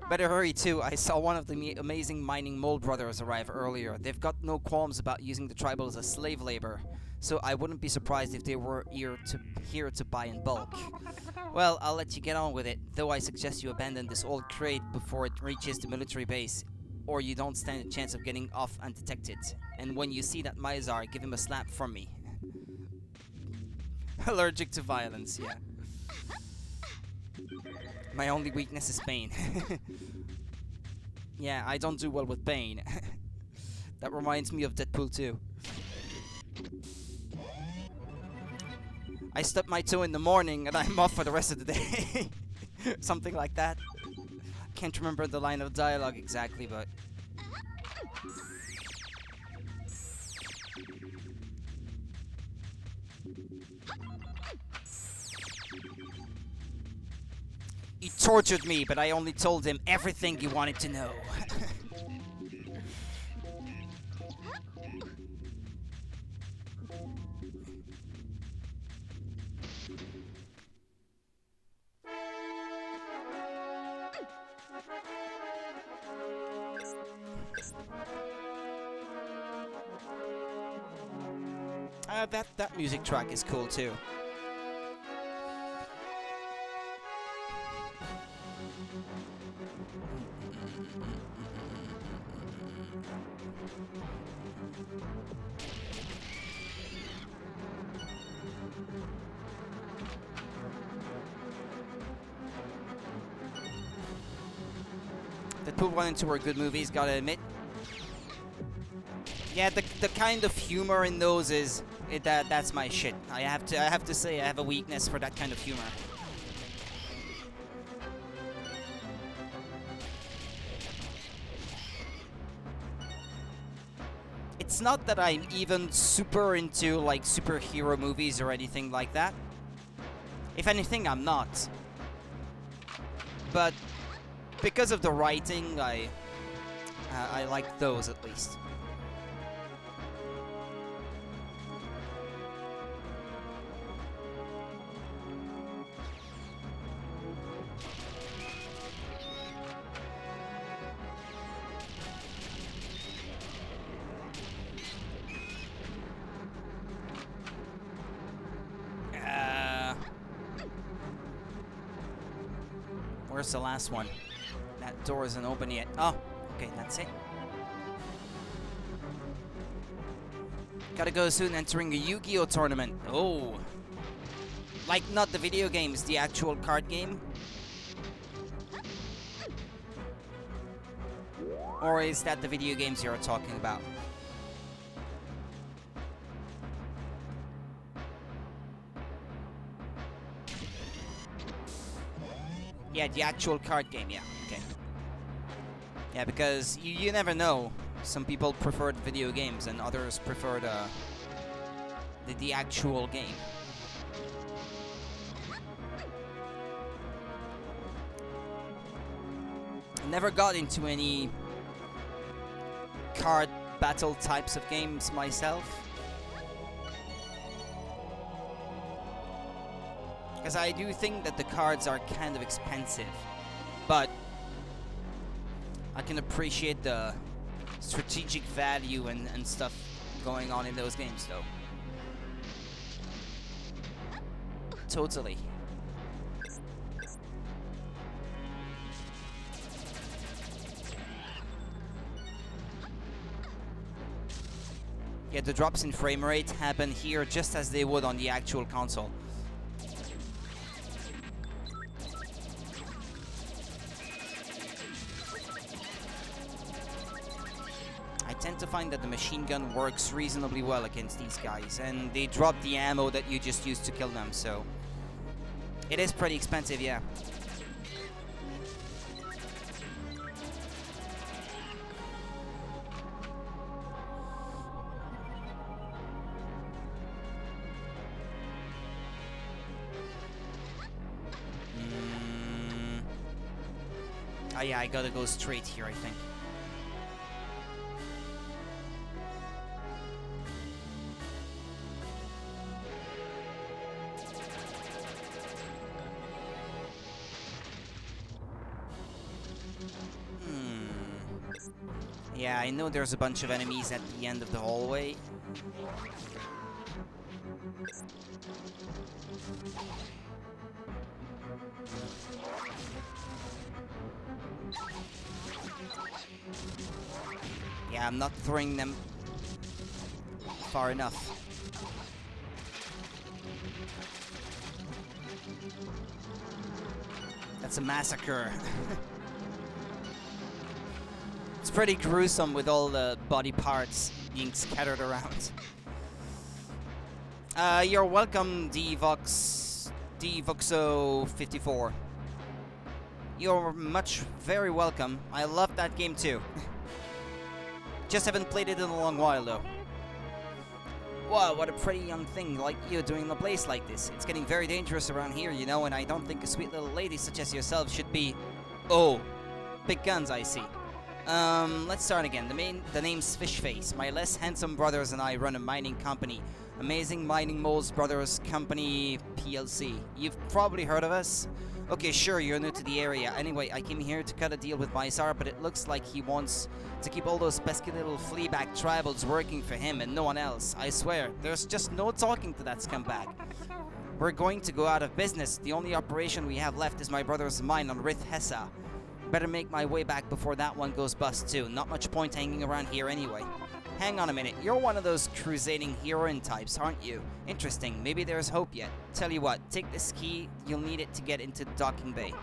Speaker 1: Better hurry too. I saw one of the amazing mining mole brothers arrive earlier. They've got no qualms about using the tribals as slave labor, so I wouldn't be surprised if they were here to buy in bulk. Well, I'll let you get on with it, though I suggest you abandon this old crate before it reaches the military base, or you don't stand a chance of getting off undetected. And when you see that Mizar, give him a slap from me. Allergic to violence, yeah. My only weakness is pain. Yeah, I don't do well with pain. That reminds me of Deadpool 2. I stub my toe in the morning and I'm off for the rest of the day. Something like that. Can't remember the line of dialogue exactly, but... He tortured me, but I only told him everything he wanted to know. That music track is cool too. Deadpool 1 and 2 were good movies, gotta admit. Yeah, the kind of humor in those is that's my shit. I have to say I have a weakness for that kind of humor. It's not that I'm even super into like superhero movies or anything like that. If anything, I'm not. But because of the writing, I like those at least. Where's the last one? That door isn't open yet. Oh, okay, that's it. Gotta go soon, entering a Yu-Gi-Oh tournament. Oh. Like, not the video games, the actual card game? Or is that the video games you're talking about? Yeah, the actual card game, yeah. Okay. Yeah, because you never know. Some people prefer the video games and others prefer the actual game. Never got into any card battle types of games myself. Because I do think that the cards are kind of expensive. But I can appreciate the strategic value and stuff going on in those games, though. Totally. Yeah, the drops in frame rate happen here just as they would on the actual console. I tend to find that the machine gun works reasonably well against these guys, and they drop the ammo that you just used to kill them, so it is pretty expensive, yeah. Oh yeah, I gotta go straight here, I think. Yeah, I know there's a bunch of enemies at the end of the hallway. Yeah, I'm not throwing them far enough. That's a massacre. It's pretty gruesome with all the body parts being scattered around. You're welcome, Dvoxo54. You're very welcome. I love that game too. Just haven't played it in a long while though. Wow, what a pretty young thing like you doing a place like this. It's getting very dangerous around here, you know, and I don't think a sweet little lady such as yourself should be... Oh, big guns I see. Let's start again. The name's Fishface. My less handsome brothers and I run a mining company. Amazing Mining Moles Brothers Company PLC. You've probably heard of us. Okay, sure, you're new to the area. Anyway, I came here to cut a deal with Mysar, but it looks like he wants to keep all those pesky little fleabag tribals working for him and no one else. I swear, there's just no talking to that scumbag. We're going to go out of business. The only operation we have left is my brother's mine on Rith Hessa. Better make my way back before that one goes bust too. Not much point hanging around here anyway. Hang on a minute, you're one of those crusading heroine types, aren't you? Interesting, maybe there's hope yet. Tell you what, take this key, you'll need it to get into the docking bay.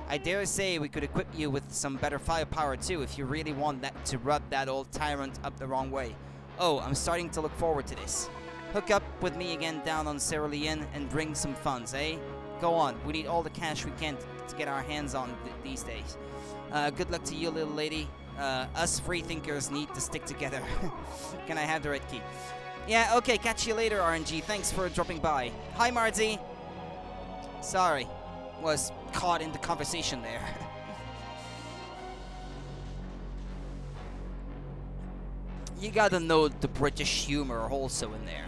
Speaker 1: I dare say we could equip you with some better firepower too if you really want that to rub that old tyrant up the wrong way. Oh, I'm starting to look forward to this. Hook up with me again down on Cerulean and bring some funds, eh? Go on, we need all the cash we can to get our hands on these days. Good luck to you, little lady. Us freethinkers need to stick together. Can I have the red key? Yeah, okay, catch you later, RNG. Thanks for dropping by. Hi, Marzi. Sorry, was caught in the conversation there. You gotta know the British humor also in there.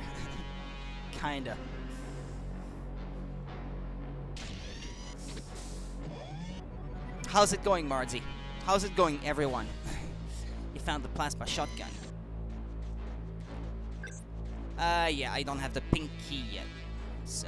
Speaker 1: Kinda. How's it going, Marzi? How's it going, everyone? You found the plasma shotgun. Yeah, I don't have the pink key yet, so...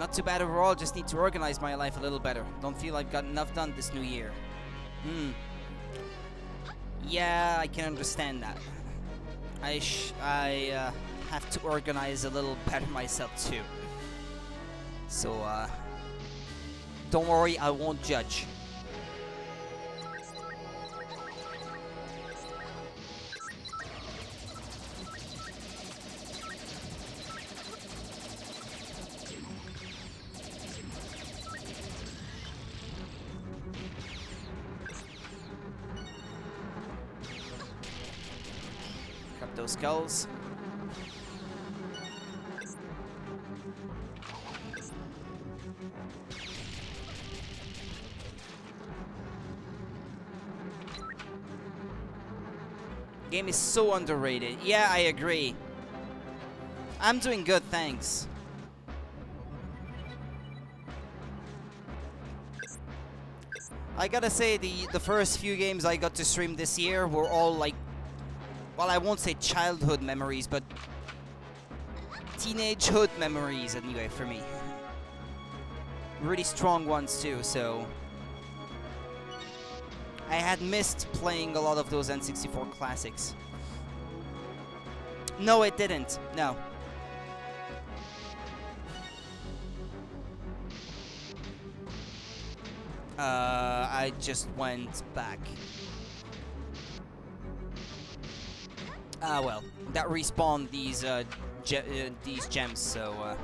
Speaker 1: Not too bad overall, just need to organize my life a little better. Don't feel I've got enough done this new year. Yeah, I can understand that. I have to organize a little better myself too. So, don't worry, I won't judge. Grab those skulls. Game is so underrated. Yeah, I agree. I'm doing good, thanks. I gotta say, the first few games I got to stream this year were all like, well, I won't say childhood memories, but teenagehood memories anyway for me. Really strong ones too, so I had missed playing a lot of those N64 classics. No, it didn't. No. I just went back. Ah, well, that respawned these gems, so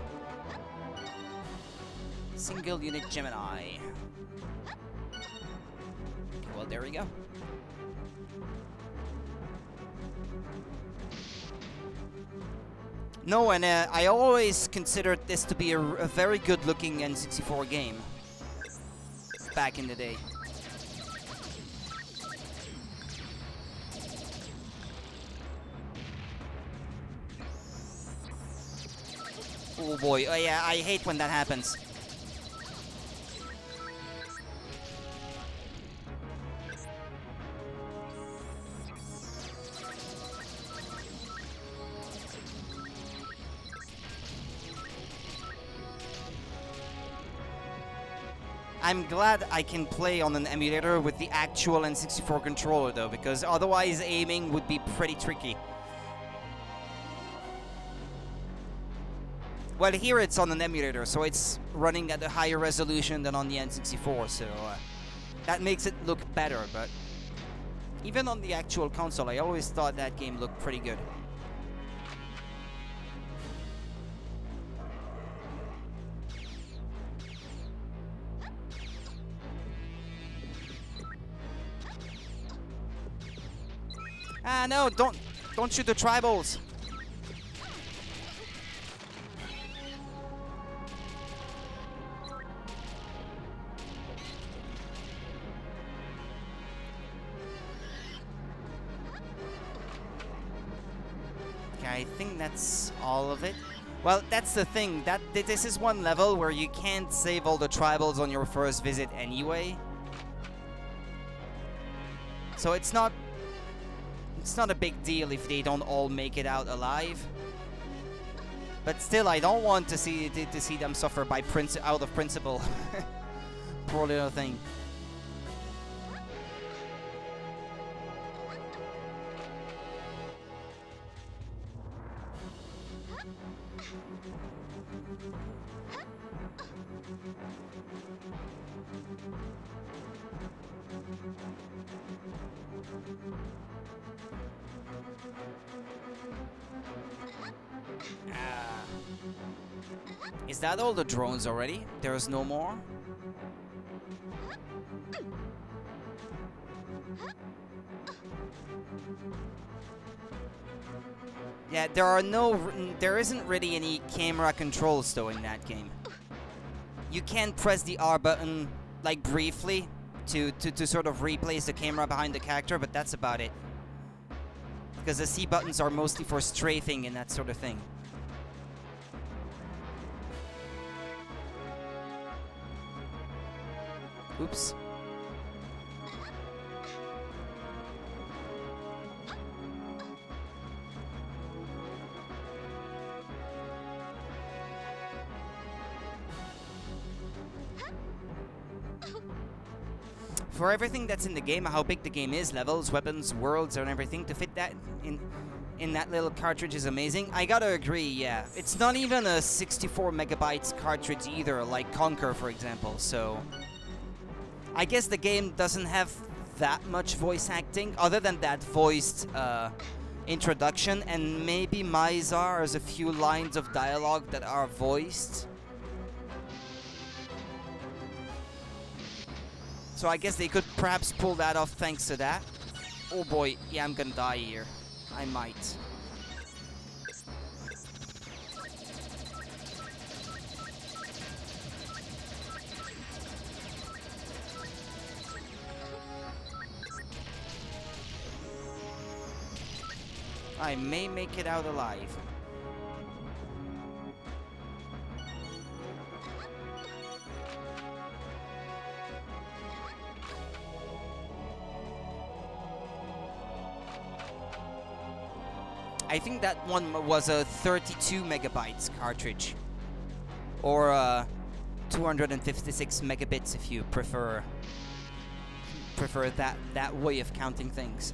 Speaker 1: single unit Gemini. Okay, well, there we go. No, and I always considered this to be a very good-looking N64 game back in the day. Oh boy, oh yeah, I hate when that happens. I'm glad I can play on an emulator with the actual N64 controller though, because otherwise aiming would be pretty tricky. Well, here it's on an emulator, so it's running at a higher resolution than on the N64, so that makes it look better, but even on the actual console, I always thought that game looked pretty good. Ah, no, don't shoot the tribals. Okay, I think that's all of it. Well, that's the thing. This is one level where you can't save all the tribals on your first visit anyway. So it's not a big deal if they don't all make it out alive. But still, I don't want to see them suffer by out of principle. Poor little thing. Is that all the drones already? There's no more? Yeah, there isn't really any camera controls though in that game. You can press the R button like briefly to sort of replace the camera behind the character, but that's about it. Because the C buttons are mostly for strafing and that sort of thing. Oops. for everything that's in the game, how big the game is, levels, weapons, worlds, and everything, to fit that in that little cartridge is amazing. I gotta agree, yeah. It's not even a 64 megabytes cartridge either, like Conquer, for example, so... I guess the game doesn't have that much voice acting, other than that voiced introduction, and maybe Mizar has a few lines of dialogue that are voiced. So I guess they could perhaps pull that off thanks to that. Oh boy, yeah, I'm gonna die here. I might. I may make it out alive. I think that one was a 32 megabytes cartridge, or 256 megabits if you prefer that way of counting things.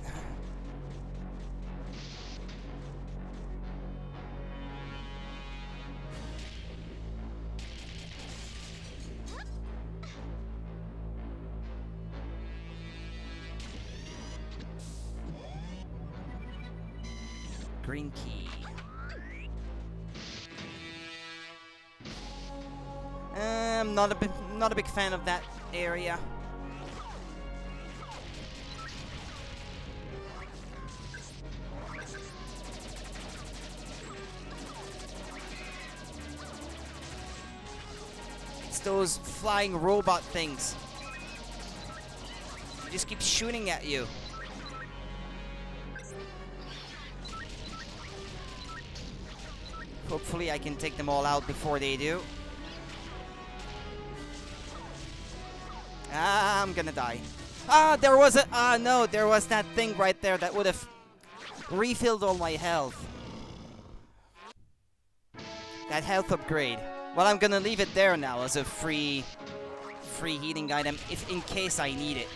Speaker 1: Green key. I'm not a big fan of that area. It's those flying robot things. They just keep shooting at you. Hopefully I can take them all out before they do. Ah, I'm gonna die. Ah, there was a... Ah, no, there was that thing right there that would have refilled all my health. That health upgrade. Well, I'm gonna leave it there now as a free healing item, if in case I need it.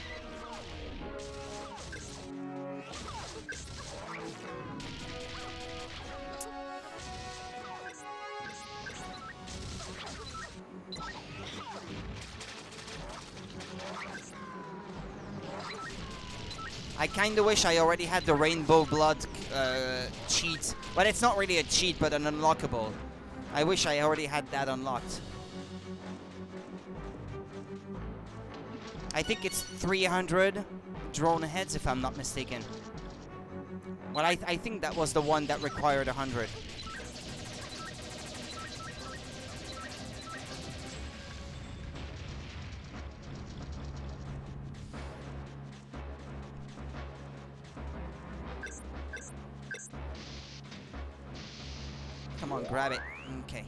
Speaker 1: I kinda wish I already had the Rainbow Blood cheat. But it's not really a cheat, but an unlockable. I wish I already had that unlocked. I think it's 300 drone heads, if I'm not mistaken. Well, I think that was the one that required 100. Come on, grab it. Okay.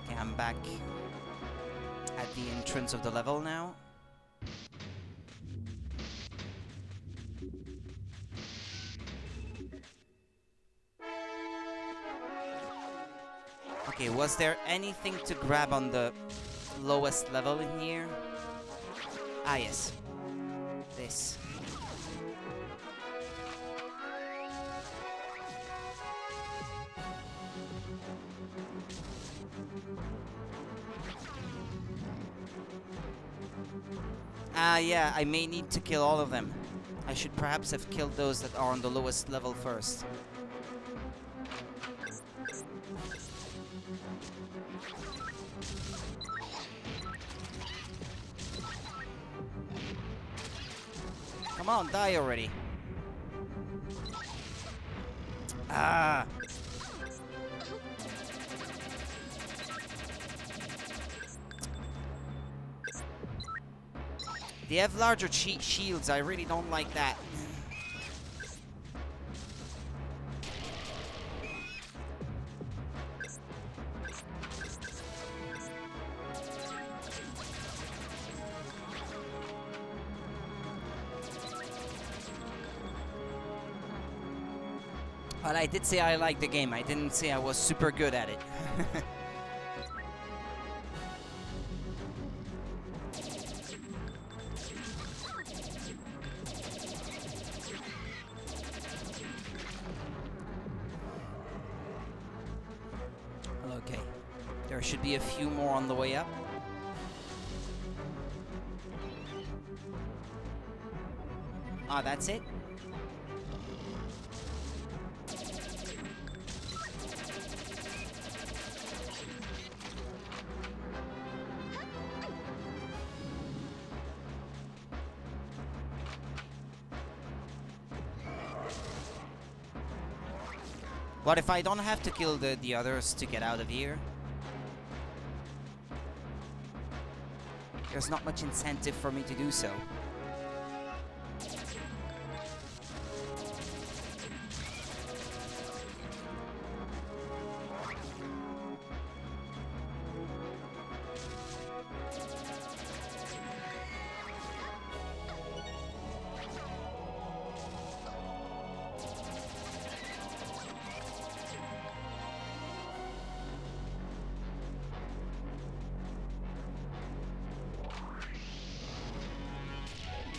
Speaker 1: Okay, I'm back at the entrance of the level now. Okay, was there anything to grab on the lowest level in here? Ah, yes. This. Ah, yeah, I may need to kill all of them. I should perhaps have killed those that are on the lowest level first. Come on, die already. Ah. They have larger shields. I really don't like that. But I did say I liked the game. I didn't say I was super good at it. Okay. There should be a few more on the way up. Ah, that's it? What if I don't have to kill the others to get out of here? There's not much incentive for me to do so.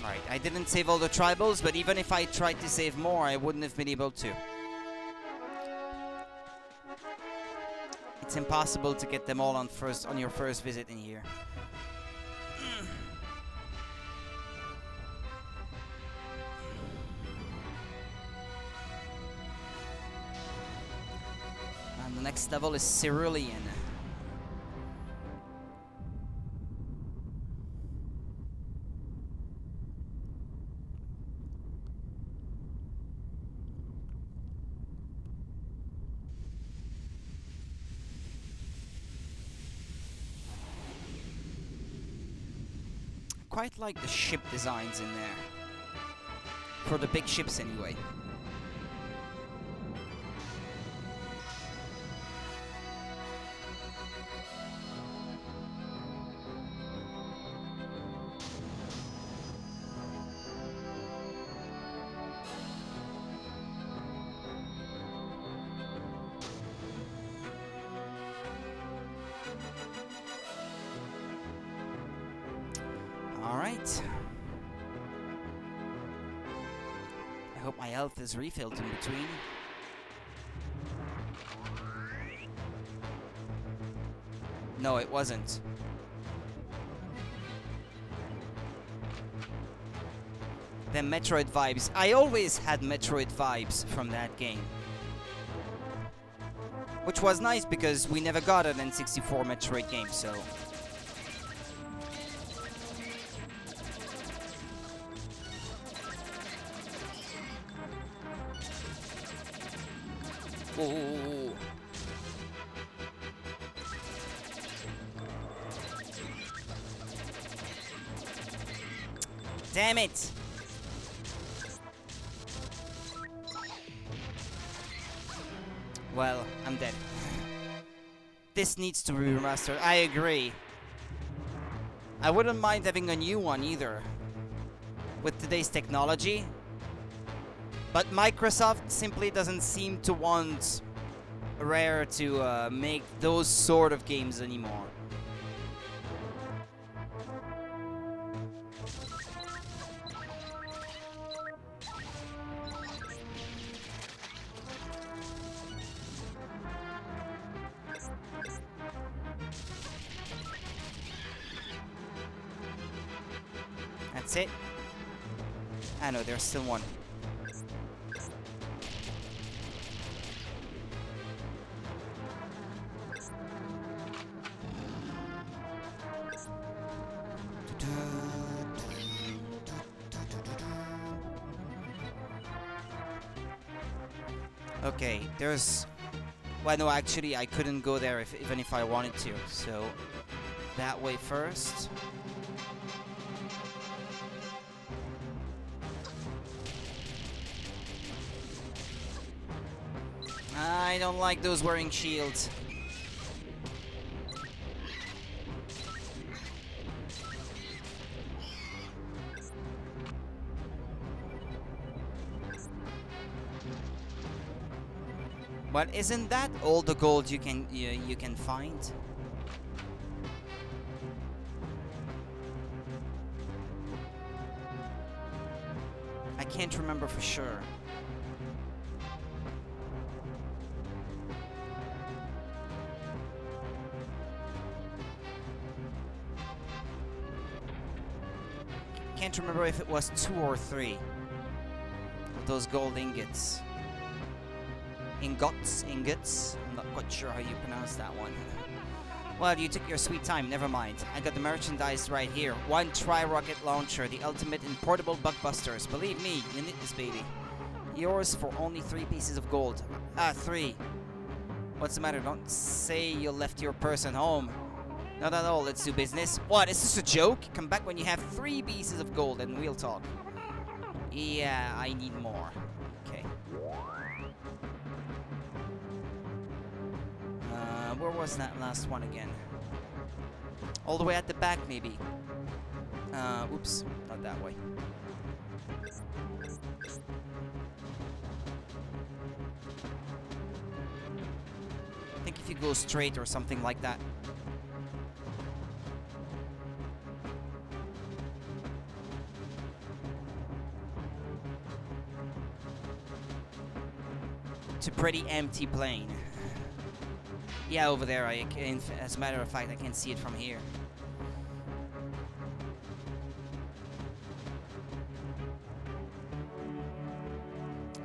Speaker 1: Alright, I didn't save all the tribals, but even if I tried to save more, I wouldn't have been able to. It's impossible to get them all on your first visit in here. And the next level is Cerulean. Quite like the ship designs in there. For the big ships anyway. Alright. I hope my health is refilled in between. No, it wasn't. The Metroid vibes. I always had Metroid vibes from that game. Which was nice because we never got an N64 Metroid game, so... Ooh. Damn it! Well, I'm dead. This needs to be remastered. I agree. I wouldn't mind having a new one either. With today's technology. But Microsoft simply doesn't seem to want Rare to make those sort of games anymore. That's it? I know, there's still one. Okay, there's... Well, no, actually, I couldn't go there even if I wanted to, so... That way first. I don't like those wearing shields. But isn't that all the gold you can find? I can't remember for sure. Can't remember if it was 2 or 3 of those gold ingots. Ingots. I'm not quite sure how you pronounce that one. Well, you took your sweet time, never mind. I got the merchandise right here. 1 tri-rocket launcher, the ultimate in portable bugbusters. Believe me, you need this baby. Yours for only 3 pieces of gold. 3. What's the matter? Don't say you left your person home. Not at all, let's do business. What, is this a joke? Come back when you have 3 pieces of gold and we'll talk. Yeah, I need more. Okay. Where was that last one again? All the way at the back, maybe. Oops, not that way. I think if you go straight or something like that. It's a pretty empty plane. Yeah, over there. As a matter of fact, I can see it from here.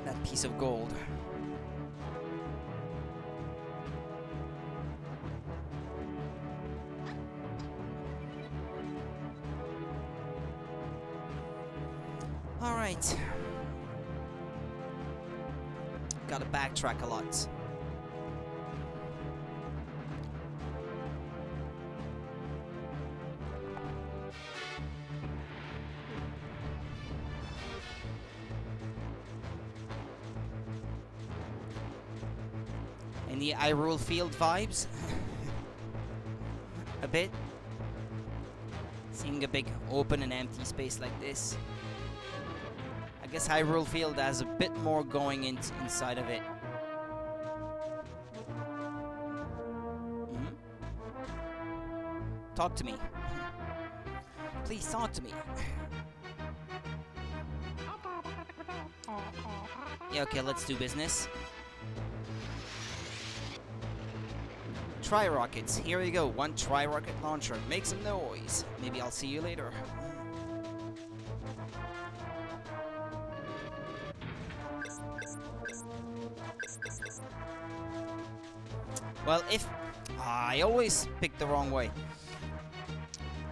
Speaker 1: That piece of gold. All right. Gotta backtrack a lot. Any Hyrule Field vibes? A bit. Seeing a big open and empty space like this. I guess Hyrule Field has a bit more going inside of it. Talk to me. Please talk to me. Yeah, okay, let's do business. Tri-rockets. Here we go. 1 tri-rocket launcher. Make some noise. Maybe I'll see you later. Well, if... I always pick the wrong way.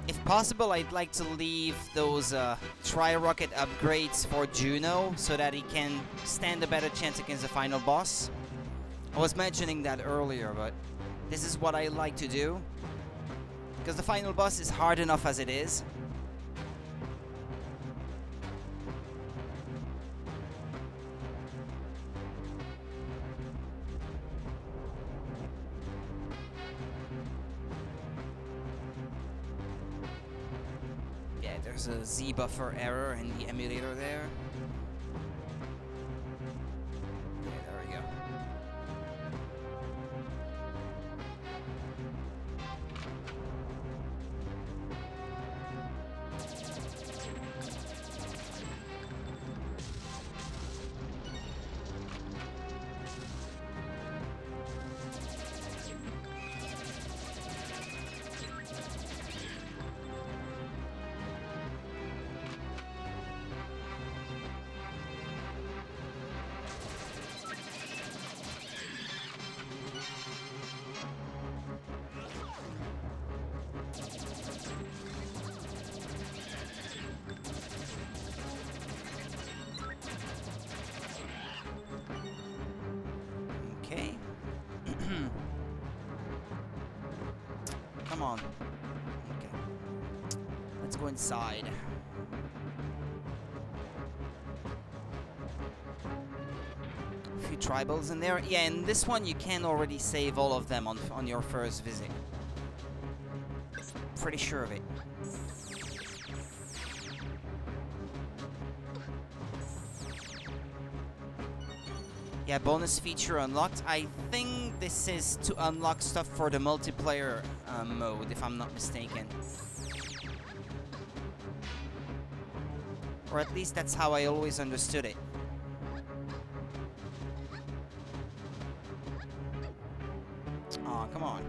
Speaker 1: If possible, I'd like to leave those tri-rocket upgrades for Juno so that he can stand a better chance against the final boss. I was mentioning that earlier, but this is what I like to do. Because the final boss is hard enough as it is. There's a Z buffer error in the emulator there. Yeah, there we go. Okay. Come on. Okay. Let's go inside. A few tribals in there. Yeah, in this one you can already save all of them on your first visit. Pretty sure of it. Yeah, bonus feature unlocked. I think this is to unlock stuff for the multiplayer mode, if I'm not mistaken. Or at least that's how I always understood it. Aw, come on.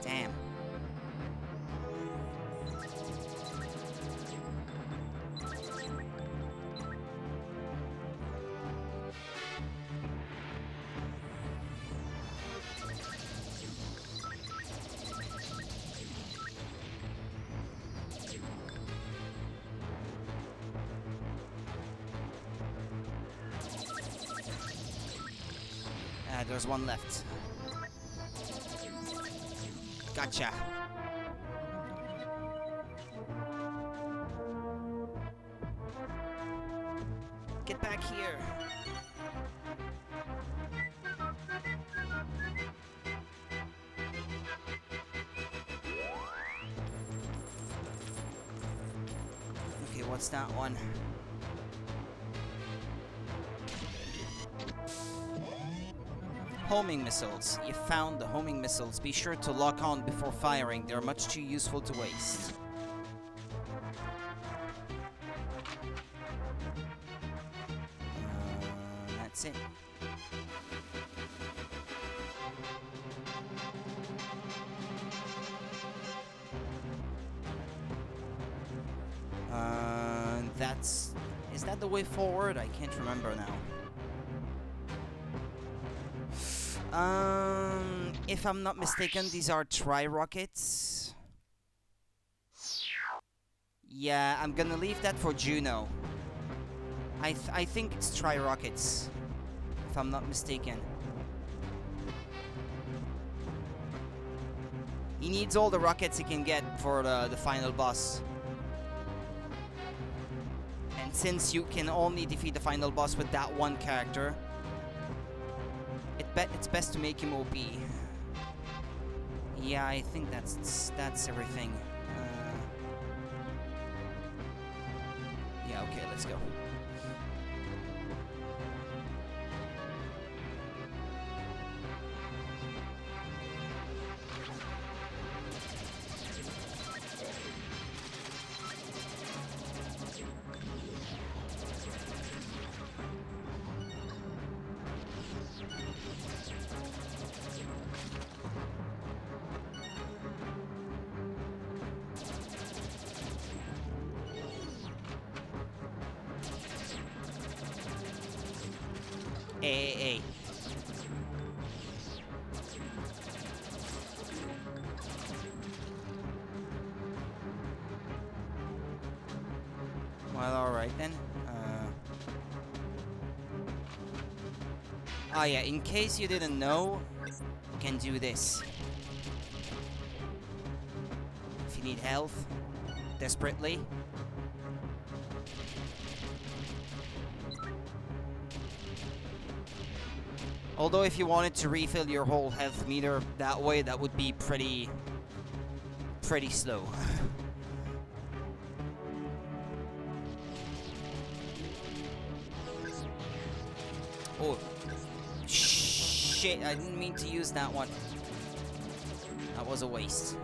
Speaker 1: Damn. There's one left. Gotcha. Get back here. Okay, what's that one? Homing missiles. You found the homing missiles. Be sure to lock on before firing. They're much too useful to waste. That's it. Is that the way forward? I can't remember now. If I'm not mistaken, these are tri-rockets. Yeah, I'm gonna leave that for Juno. I think it's tri-rockets, if I'm not mistaken. He needs all the rockets he can get for the final boss. And since you can only defeat the final boss with that one character, it's best to make him OP. Yeah, I think that's everything. Yeah, okay, let's go. Hey. Well, alright then. Yeah, in case you didn't know, you can do this. If you need health, desperately. Although if you wanted to refill your whole health meter that way, that would be pretty slow. Oh, shit, I didn't mean to use that one. That was a waste.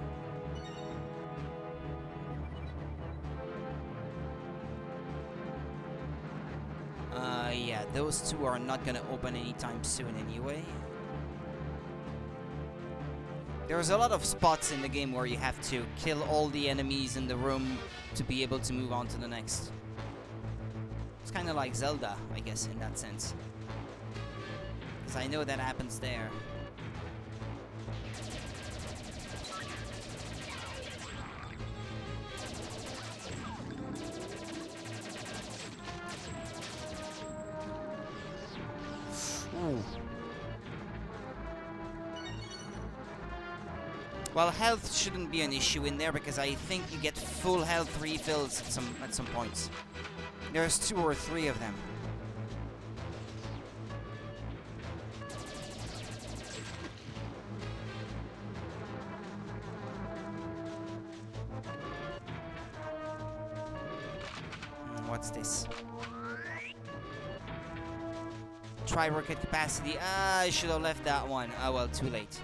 Speaker 1: Yeah, those two are not gonna open anytime soon anyway. There's a lot of spots in the game where you have to kill all the enemies in the room to be able to move on to the next. It's kind of like Zelda, I guess, in that sense. Because I know that happens there. Ooh. Well, health shouldn't be an issue in there because I think you get full health refills at some points. There's 2 or 3 of them. What's this? Try rocket capacity. Ah, I should have left that one. Ah, well, too late.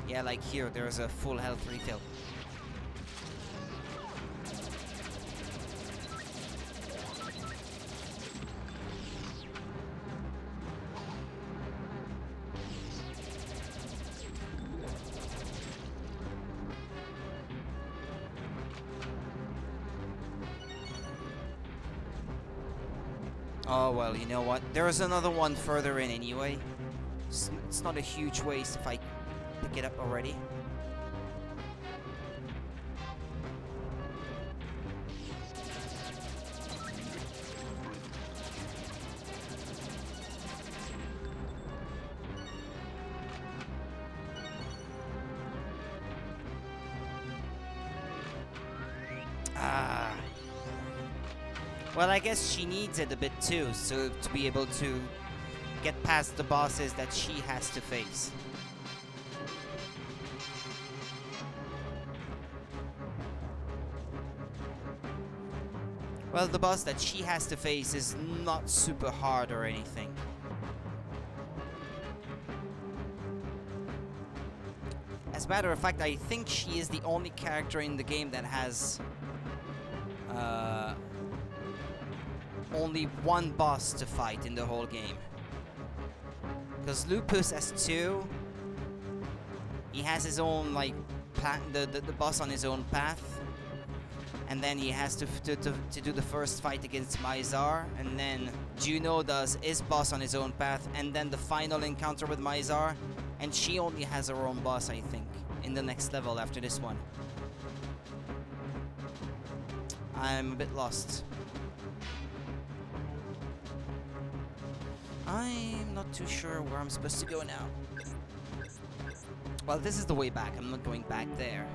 Speaker 1: Yeah, like here, there's a full health refill. Oh, well, you know what? There's another one further in anyway. It's not a huge waste if I pick it up already. Ah. Well, I guess she needs it a bit too, so to be able to get past the bosses that she has to face. Well, the boss that she has to face is not super hard or anything. As a matter of fact, I think she is the only character in the game that has only one boss to fight in the whole game. Because Lupus has two. He has his own, like, the boss on his own path. And then he has to do the first fight against Mizar. And then Juno does his boss on his own path. And then the final encounter with Mizar. And she only has her own boss, I think, in the next level after this one. I'm a bit lost. I'm not too sure where I'm supposed to go now. Well, this is the way back. I'm not going back there.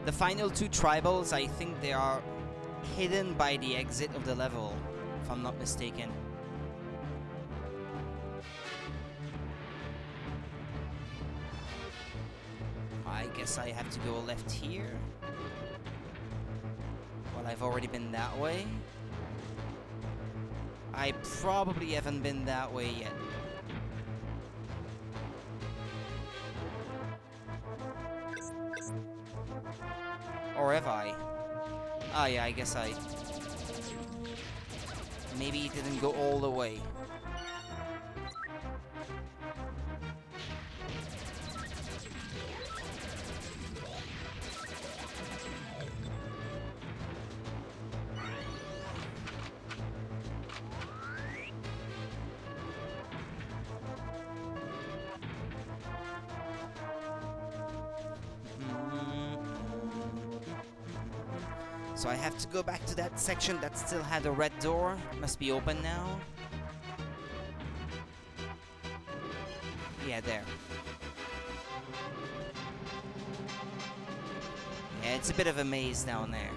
Speaker 1: The final two tribals, I think they are hidden by the exit of the level, if I'm not mistaken. I guess I have to go left here. Well, I've already been that way. I probably haven't been that way yet. Or have I? Ah, yeah, I guess I... Maybe it didn't go all the way. So I have to go back to that section that still had a red door. It must be open now. Yeah, there. Yeah, it's a bit of a maze down there.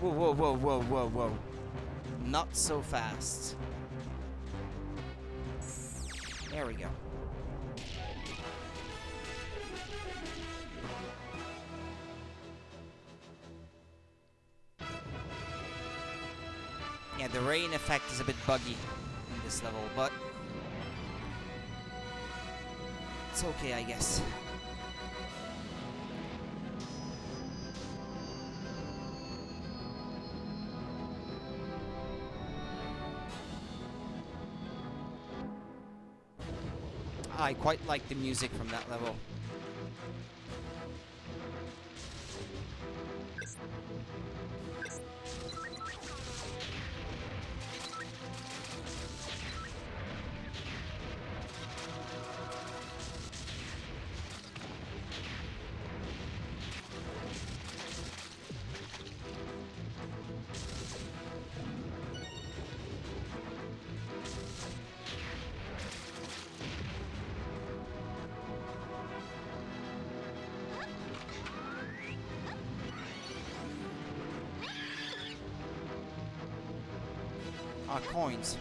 Speaker 1: Whoa, whoa, whoa, whoa, whoa, whoa. Not so fast. There we go. Yeah, the rain effect is a bit buggy in this level, but it's okay, I guess. I quite like the music from that level. coins.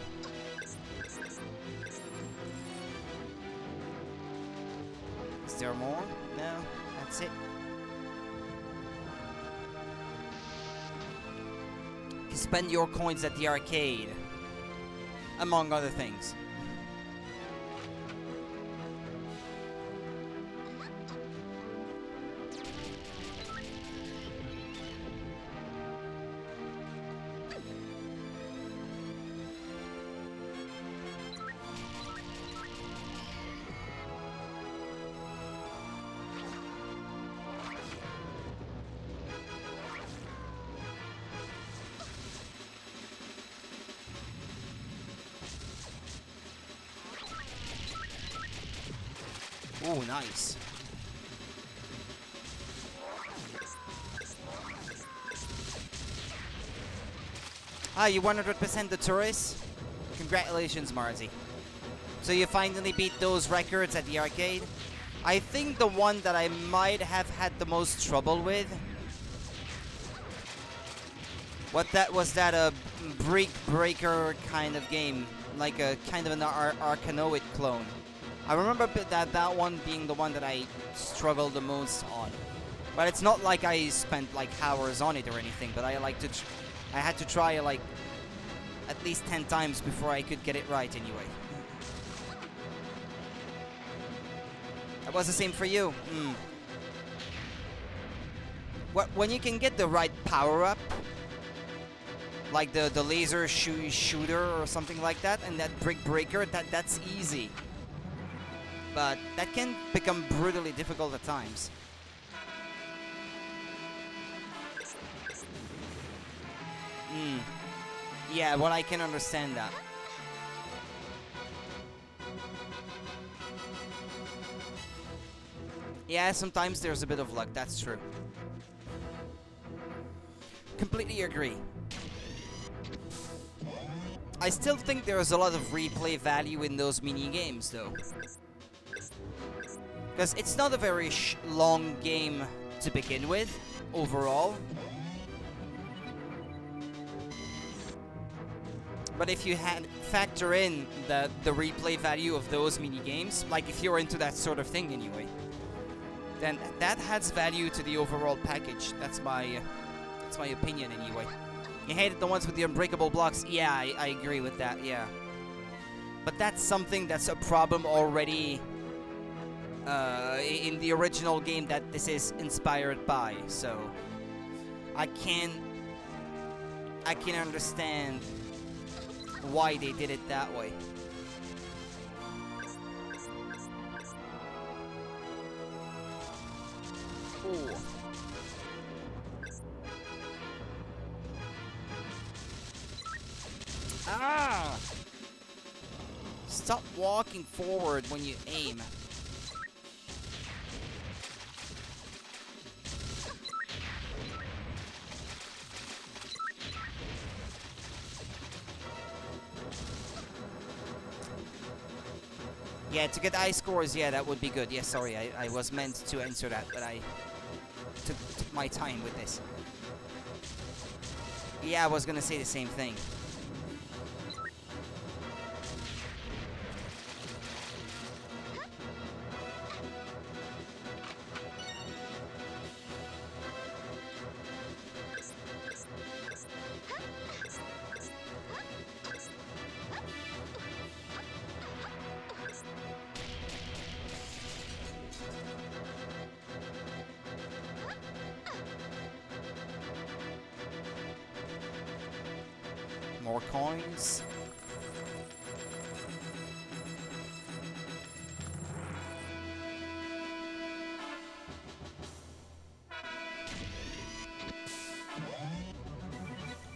Speaker 1: Is there more? No, that's it. You spend your coins at the arcade, among other things. Oh, nice. Ah, you 100% the tourist? Congratulations, Marzi. So you finally beat those records at the arcade? I think the one that I might have had the most trouble with... was that Brick Breaker kind of game. Like a kind of an Arkanoid clone. I remember that one being the one that I struggled the most on. But it's not like I spent like hours on it or anything, but I had to try like at least 10 times before I could get it right anyway. That was the same for you. When you can get the right power-up, like the laser shooter or something like that, and that Brick Breaker, that's easy. But that can become brutally difficult at times. Yeah, well, I can understand that. Yeah, sometimes there's a bit of luck, that's true. Completely agree. I still think there's a lot of replay value in those mini-games, though. Because it's not a very long game to begin with, overall. But if you factor in the replay value of those mini-games, like if you're into that sort of thing anyway, then that adds value to the overall package. That's my opinion anyway. You hated the ones with the unbreakable blocks. Yeah, I agree with that, yeah. But that's something that's a problem already... in the original game that this is inspired by, so I can understand why they did it that way. Ooh. Ah! Stop walking forward when you aim. Yeah, to get high scores, yeah, that would be good. Yeah, sorry, I was meant to answer that, but I took my time with this. Yeah, I was gonna say the same thing. More coins.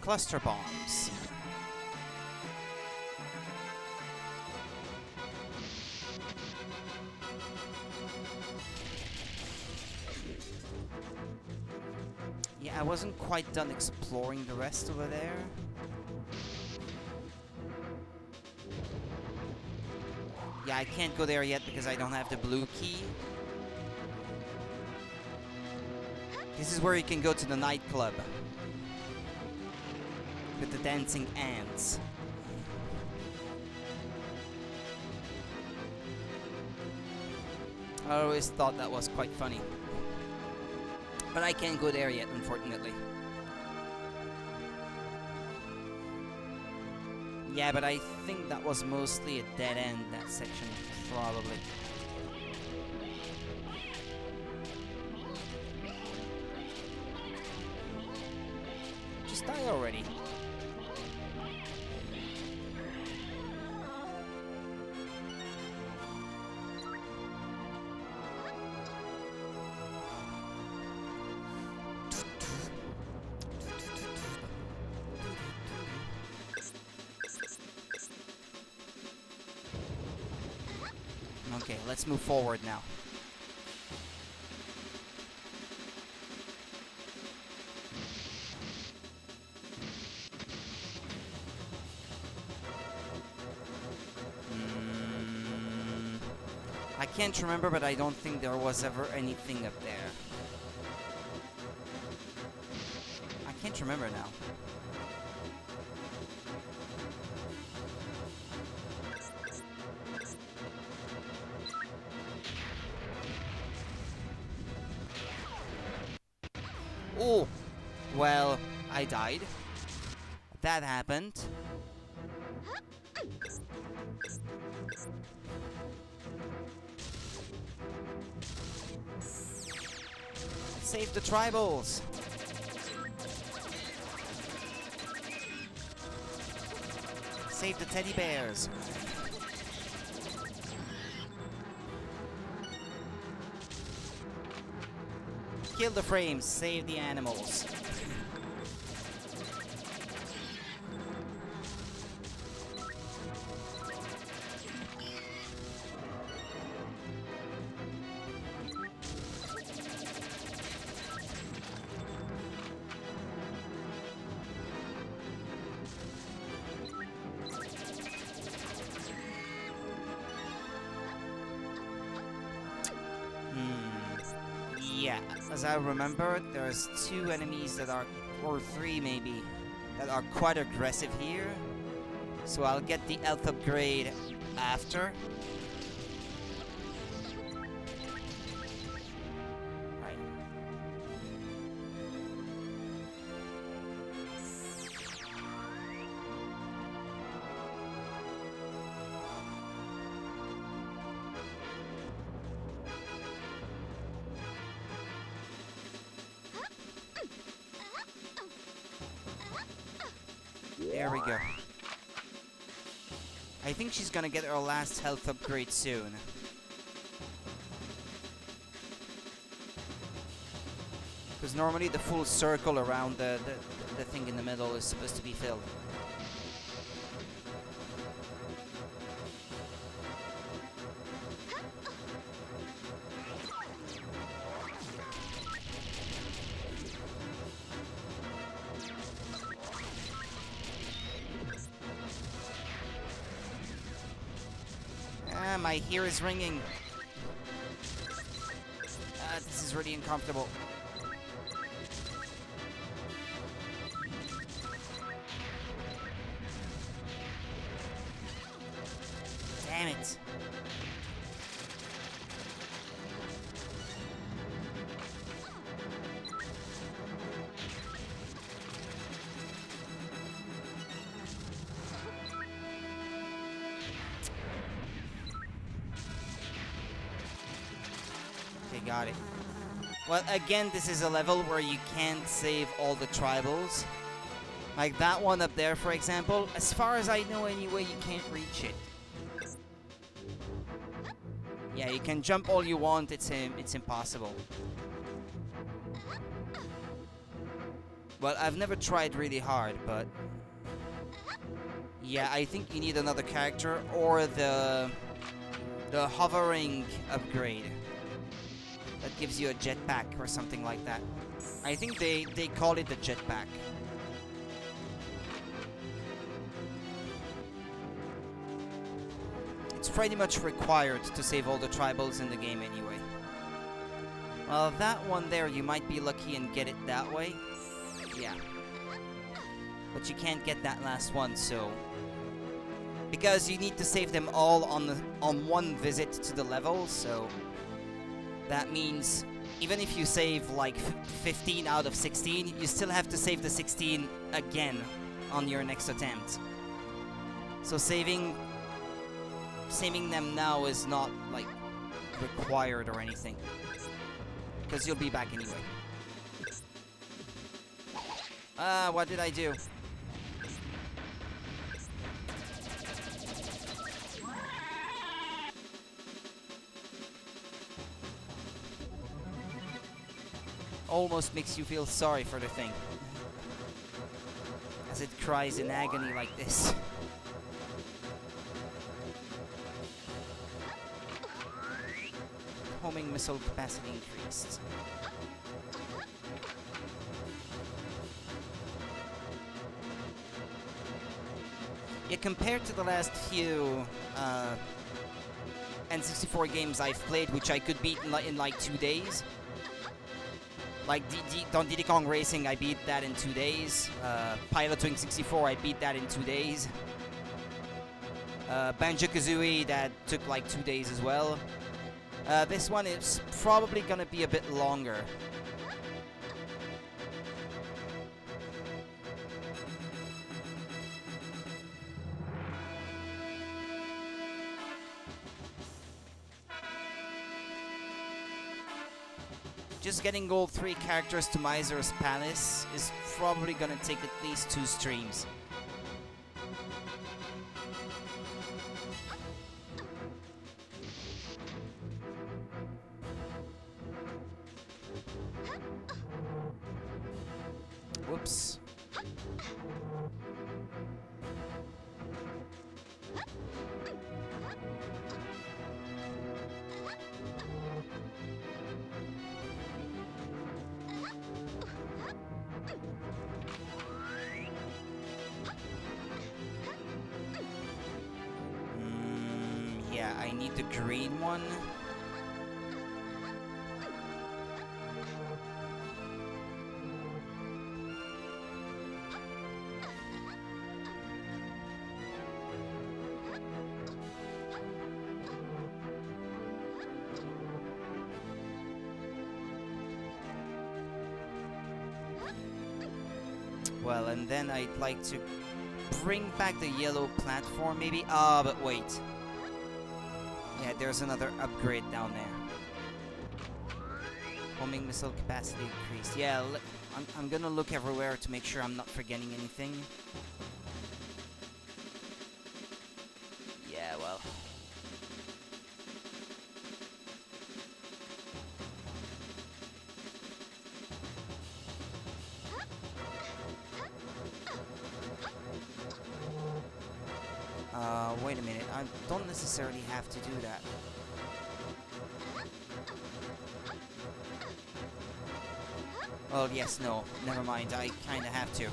Speaker 1: Cluster bombs. Yeah, I wasn't quite done exploring the rest over there. Yeah, I can't go there yet because I don't have the blue key. This is where you can go to the nightclub with the dancing ants. I always thought that was quite funny. But I can't go there yet, unfortunately. Yeah, but I think that was mostly a dead end, that section, probably. Just die already. Okay, let's move forward now. I can't remember, but I don't think there was ever anything up there. I can't remember now. Oh, well, I died. That happened. Save the tribals. Save the teddy bears. Kill the frames, save the animals. Yeah, as I remember, there's 2 enemies that are, or 3 maybe, that are quite aggressive here. So I'll get the health upgrade after. Right. There we go. I think she's gonna get her last health upgrade soon. Because normally the full circle around the thing in the middle is supposed to be filled. My ear is ringing. This is really uncomfortable. Damn it. Got it. Well, again, this is a level where you can't save all the tribals. Like that one up there, for example. As far as I know, anyway, you can't reach it. Yeah, you can jump all you want. It's impossible. Well, I've never tried really hard, but yeah, I think you need another character or the hovering upgrade. That gives you a jetpack or something like that. I think they call it the jetpack. It's pretty much required to save all the tribals in the game anyway. Well, that one there, you might be lucky and get it that way. Yeah. But you can't get that last one, so... Because you need to save them all on one visit to the level, so... That means even if you save like 15 out of 16, you still have to save the 16 again on your next attempt. So saving them now is not like required or anything, because you'll be back anyway. What did I do? Almost makes you feel sorry for the thing, as it cries in agony like this. Homing missile capacity increased. Yeah, compared to the last few N64 games I've played, which I could beat in like 2 days. Like Diddy Kong Racing, I beat that in 2 days. Piloting 64, I beat that in 2 days. Banjo-Kazooie, that took like 2 days as well. This one is probably gonna be a bit longer. Just getting gold 3 characters to Miser's Palace is probably gonna take at least 2 streams. Whoops. Yeah, I need the green one. Well, and then I'd like to bring back the yellow platform, maybe? Ah, but wait. Yeah, there's another upgrade down there. Homing missile capacity increased. Yeah, I'm gonna look everywhere to make sure I'm not forgetting anything. Yeah, well. Wait a minute, I don't necessarily have to do that. Well, yes, no, never mind, I kinda have to.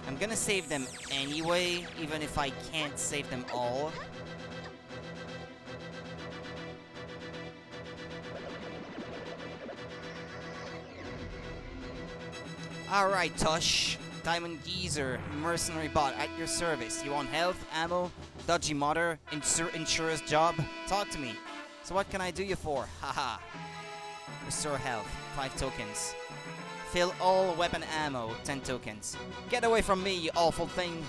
Speaker 1: I'm gonna save them anyway, even if I can't save them all. Alright, Tush. Diamond Geezer, mercenary bot at your service. You want health, ammo, dodgy modder, insurer's job? Talk to me. So what can I do you for? Haha. Restore health, 5 tokens. Fill all weapon ammo, 10 tokens. Get away from me, you awful thing.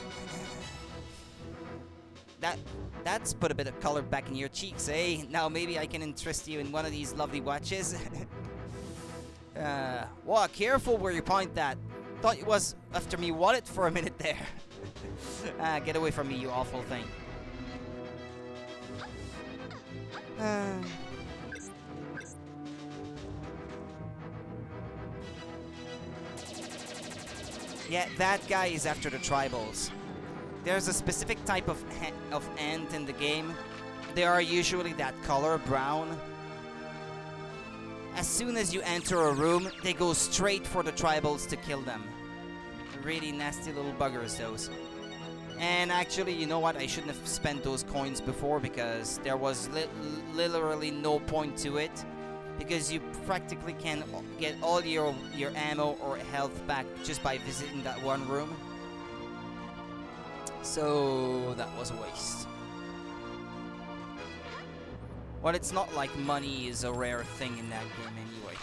Speaker 1: That's put a bit of color back in your cheeks, eh? Now maybe I can interest you in one of these lovely watches. Wow, careful where you point that. Thought it was after me wallet for a minute there. Get away from me, you awful thing. Yeah, that guy is after the tribals. There's a specific type of ant in the game. They are usually that color, brown. As soon as you enter a room, they go straight for the tribals to kill them. Really nasty little buggers, those. And actually, you know what? I shouldn't have spent those coins before, because there was literally no point to it. Because you practically can get all your ammo or health back just by visiting that one room. So that was a waste. Well, it's not like money is a rare thing in that game anyway.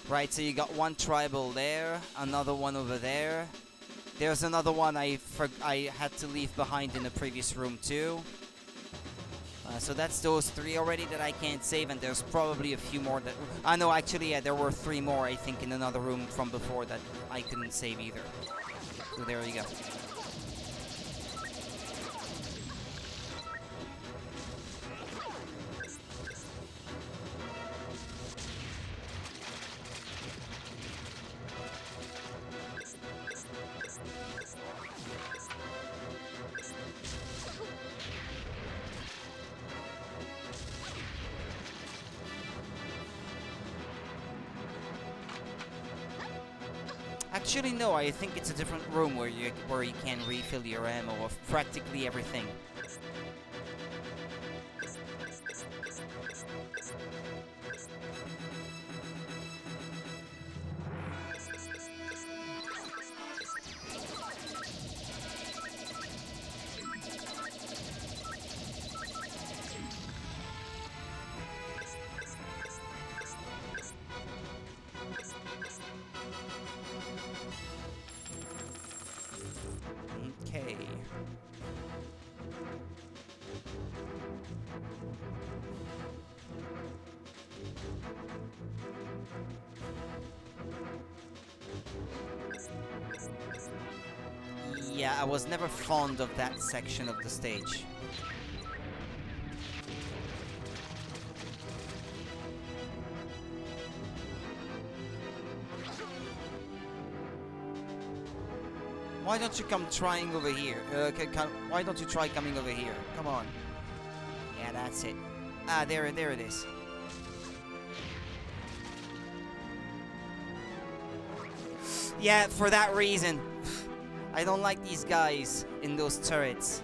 Speaker 1: Right, so you got one tribal there, another one over there. There's another one I had to leave behind in the previous room too. So that's those 3 already that I can't save, and there's probably a few more that... no, actually, yeah, there were 3 more, I think, in another room from before that I couldn't save either. So there you go. Actually, no, I think it's a different room where you can refill your ammo of practically everything. Okay. Yeah, I was never fond of that section of the stage. Why don't you come trying over here? Why don't you try coming over here? Come on. Yeah, that's it. Ah, there it is. Yeah, for that reason. I don't like these guys in those turrets.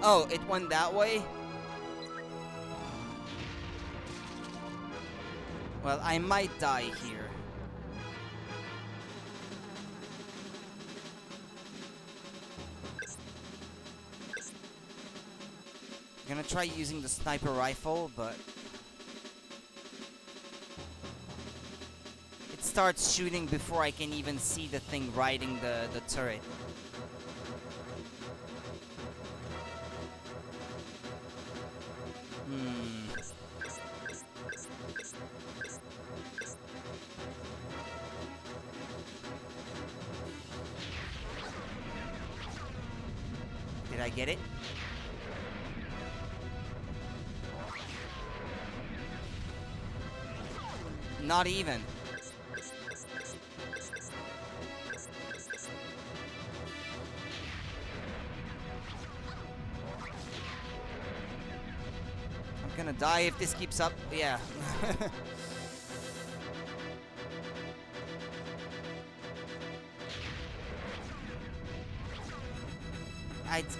Speaker 1: Oh, it went that way? Well, I might die here. I'm gonna try using the sniper rifle, but it starts shooting before I can even see the thing riding the turret. Did I get it? Not even. I'm gonna die if this keeps up. Yeah.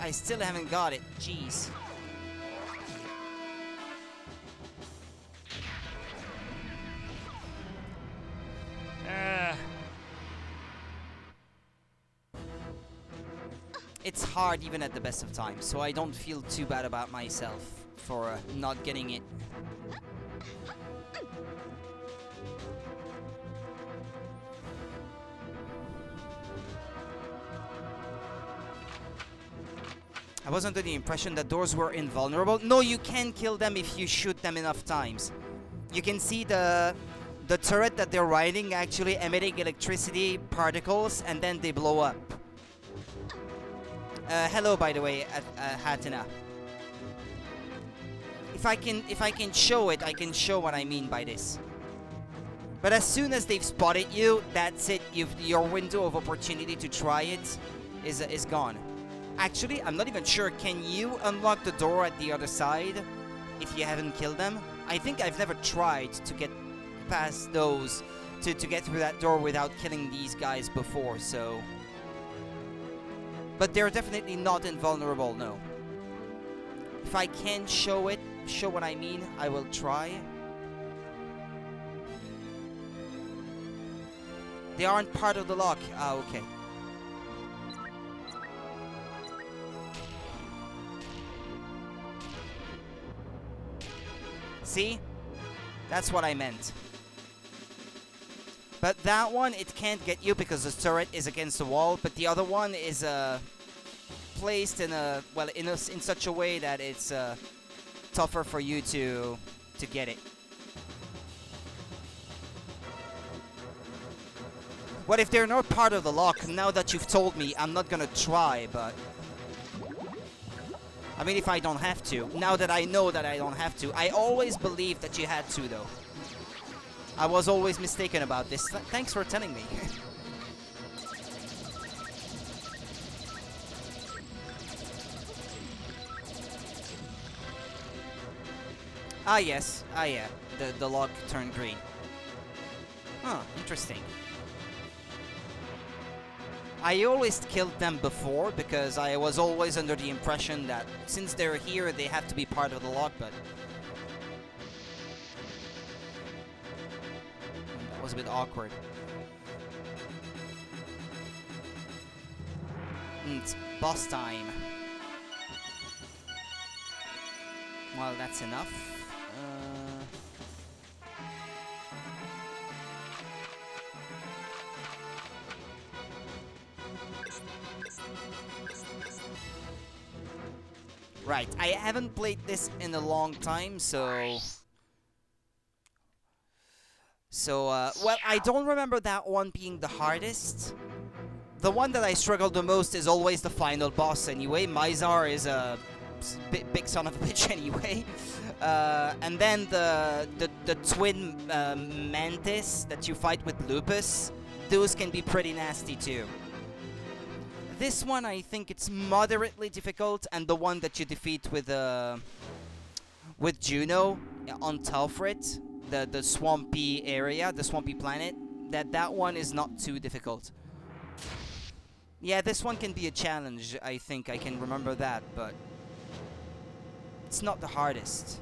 Speaker 1: I still haven't got it. Jeez. It's hard even at the best of times, so I don't feel too bad about myself for not getting it. I was under the impression that doors were invulnerable. No, you can kill them if you shoot them enough times. You can see the turret that they're riding actually emitting electricity particles, and then they blow up. Hello, by the way, Hatina. If I can show it, I can show what I mean by this. But as soon as they've spotted you, that's it. Your window of opportunity to try it is gone. Actually, I'm not even sure. Can you unlock the door at the other side if you haven't killed them? I think I've never tried to get past those, to get through that door without killing these guys before, so... But they're definitely not invulnerable, no. If I can show what I mean, I will try. They aren't part of the lock. Ah, okay. See? That's what I meant. But that one, it can't get you because the turret is against the wall, but the other one is placed in a, well, in such a way that it's tougher for you to get it. What if they're not part of the lock? Now that you've told me, I'm not gonna try, but... I mean, if I don't have to. Now that I know that I don't have to. I always believed that you had to, though. I was always mistaken about this. Thanks for telling me. Ah, yes. Ah, yeah. The log turned green. Huh, interesting. I always killed them before because I was always under the impression that since they're here, they have to be part of the log, but... That was a bit awkward. It's boss time. Well, that's enough. Right, I haven't played this in a long time, so... well, I don't remember that one being the hardest. The one that I struggled the most is always the final boss anyway. Mizar is a big son of a bitch anyway. And then the twin mantis that you fight with Lupus, those can be pretty nasty too. This one, I think it's moderately difficult, and the one that you defeat with Juno on Telfrit, the swampy area, the swampy planet, that one is not too difficult. Yeah, this one can be a challenge, I think. I can remember that, but it's not the hardest.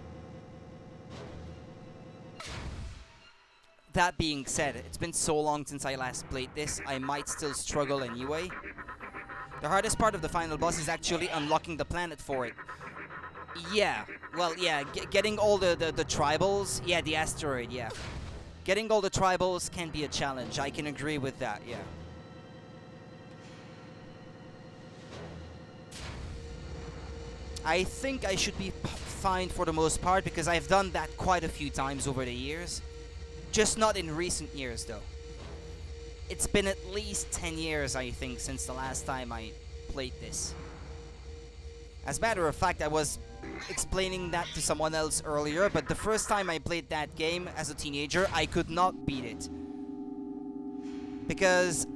Speaker 1: That being said, it's been so long since I last played this, I might still struggle anyway. The hardest part of the final boss is actually unlocking the planet for it. Yeah, well, yeah, getting all the tribals, yeah, the asteroid, yeah. Getting all the tribals can be a challenge, I can agree with that, yeah. I think I should be fine for the most part, because I've done that quite a few times over the years. Just not in recent years, though. It's been at least 10 years, I think, since the last time I played this. As a matter of fact, I was explaining that to someone else earlier, but the first time I played that game as a teenager, I could not beat it. Because,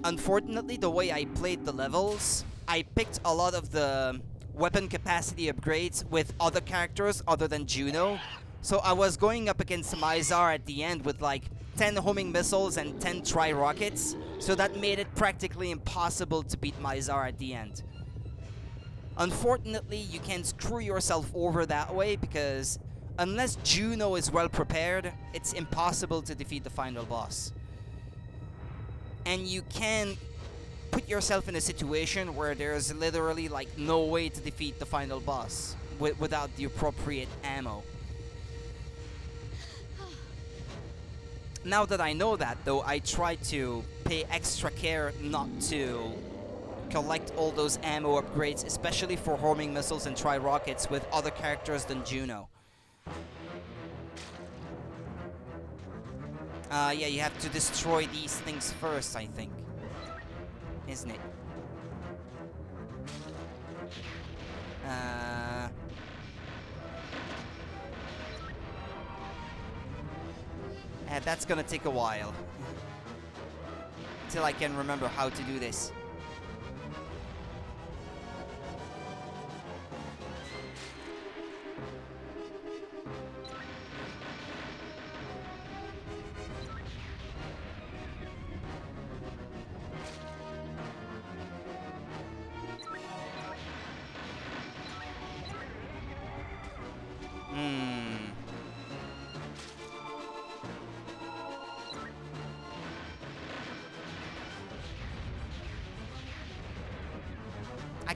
Speaker 1: unfortunately, the way I played the levels, I picked a lot of the weapon capacity upgrades with other characters other than Juno. So I was going up against Mizar at the end with like 10 homing missiles and 10 tri-rockets, so that made it practically impossible to beat Mizar at the end. Unfortunately, you can screw yourself over that way, because unless Juno is well prepared, it's impossible to defeat the final boss. And you can put yourself in a situation where there's literally like no way to defeat the final boss without the appropriate ammo. Now that I know that, though, I try to pay extra care not to collect all those ammo upgrades, especially for homing missiles and tri-rockets with other characters than Juno. Yeah, you have to destroy these things first, I think. Isn't it? That's gonna take a while. Until I can remember how to do this.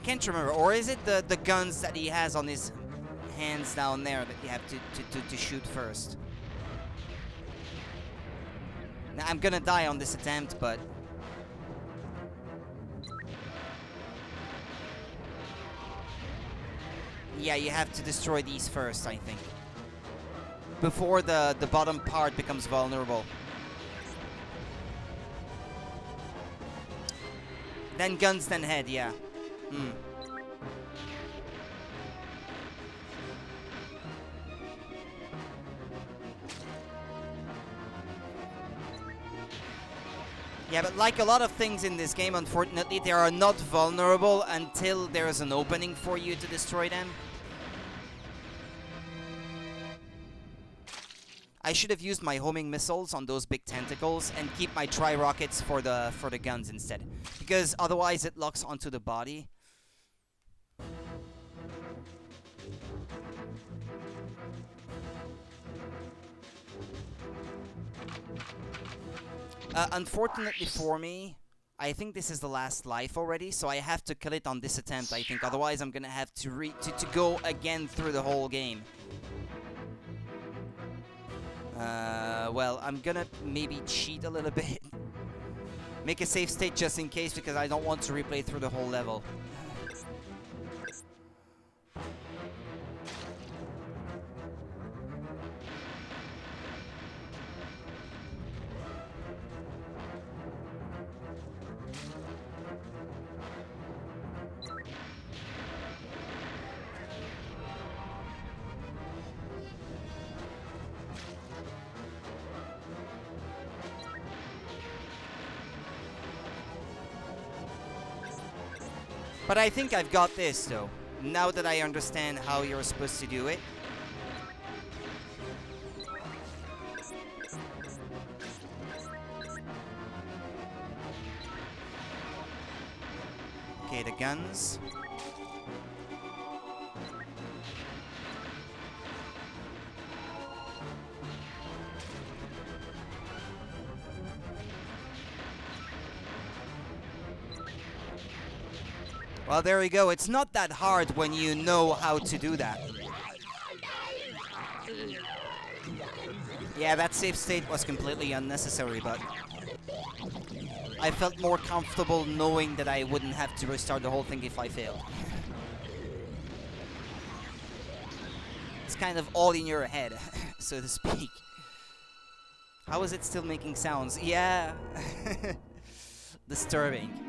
Speaker 1: can't remember. Or is it the guns that he has on his hands down there that you have to shoot first? Now, I'm gonna die on this attempt, but... yeah, you have to destroy these first, I think. Before the bottom part becomes vulnerable. Then guns, then head, yeah. Hmm. Yeah, but like a lot of things in this game, unfortunately, they are not vulnerable until there is an opening for you to destroy them. I should have used my homing missiles on those big tentacles and keep my tri-rockets for the guns instead. Because otherwise it locks onto the body. Unfortunately for me, I think this is the last life already, so I have to kill it on this attempt, I think. Otherwise I'm gonna have to go again through the whole game. Well, I'm gonna maybe cheat a little bit. Make a save state just in case, because I don't want to replay through the whole level. But I think I've got this, though. Now that I understand how you're supposed to do it. Okay, the guns. Well, there we go. It's not that hard when you know how to do that. Yeah, that save state was completely unnecessary, but I felt more comfortable knowing that I wouldn't have to restart the whole thing if I failed. It's kind of all in your head, so to speak. How is it still making sounds? Yeah. Disturbing.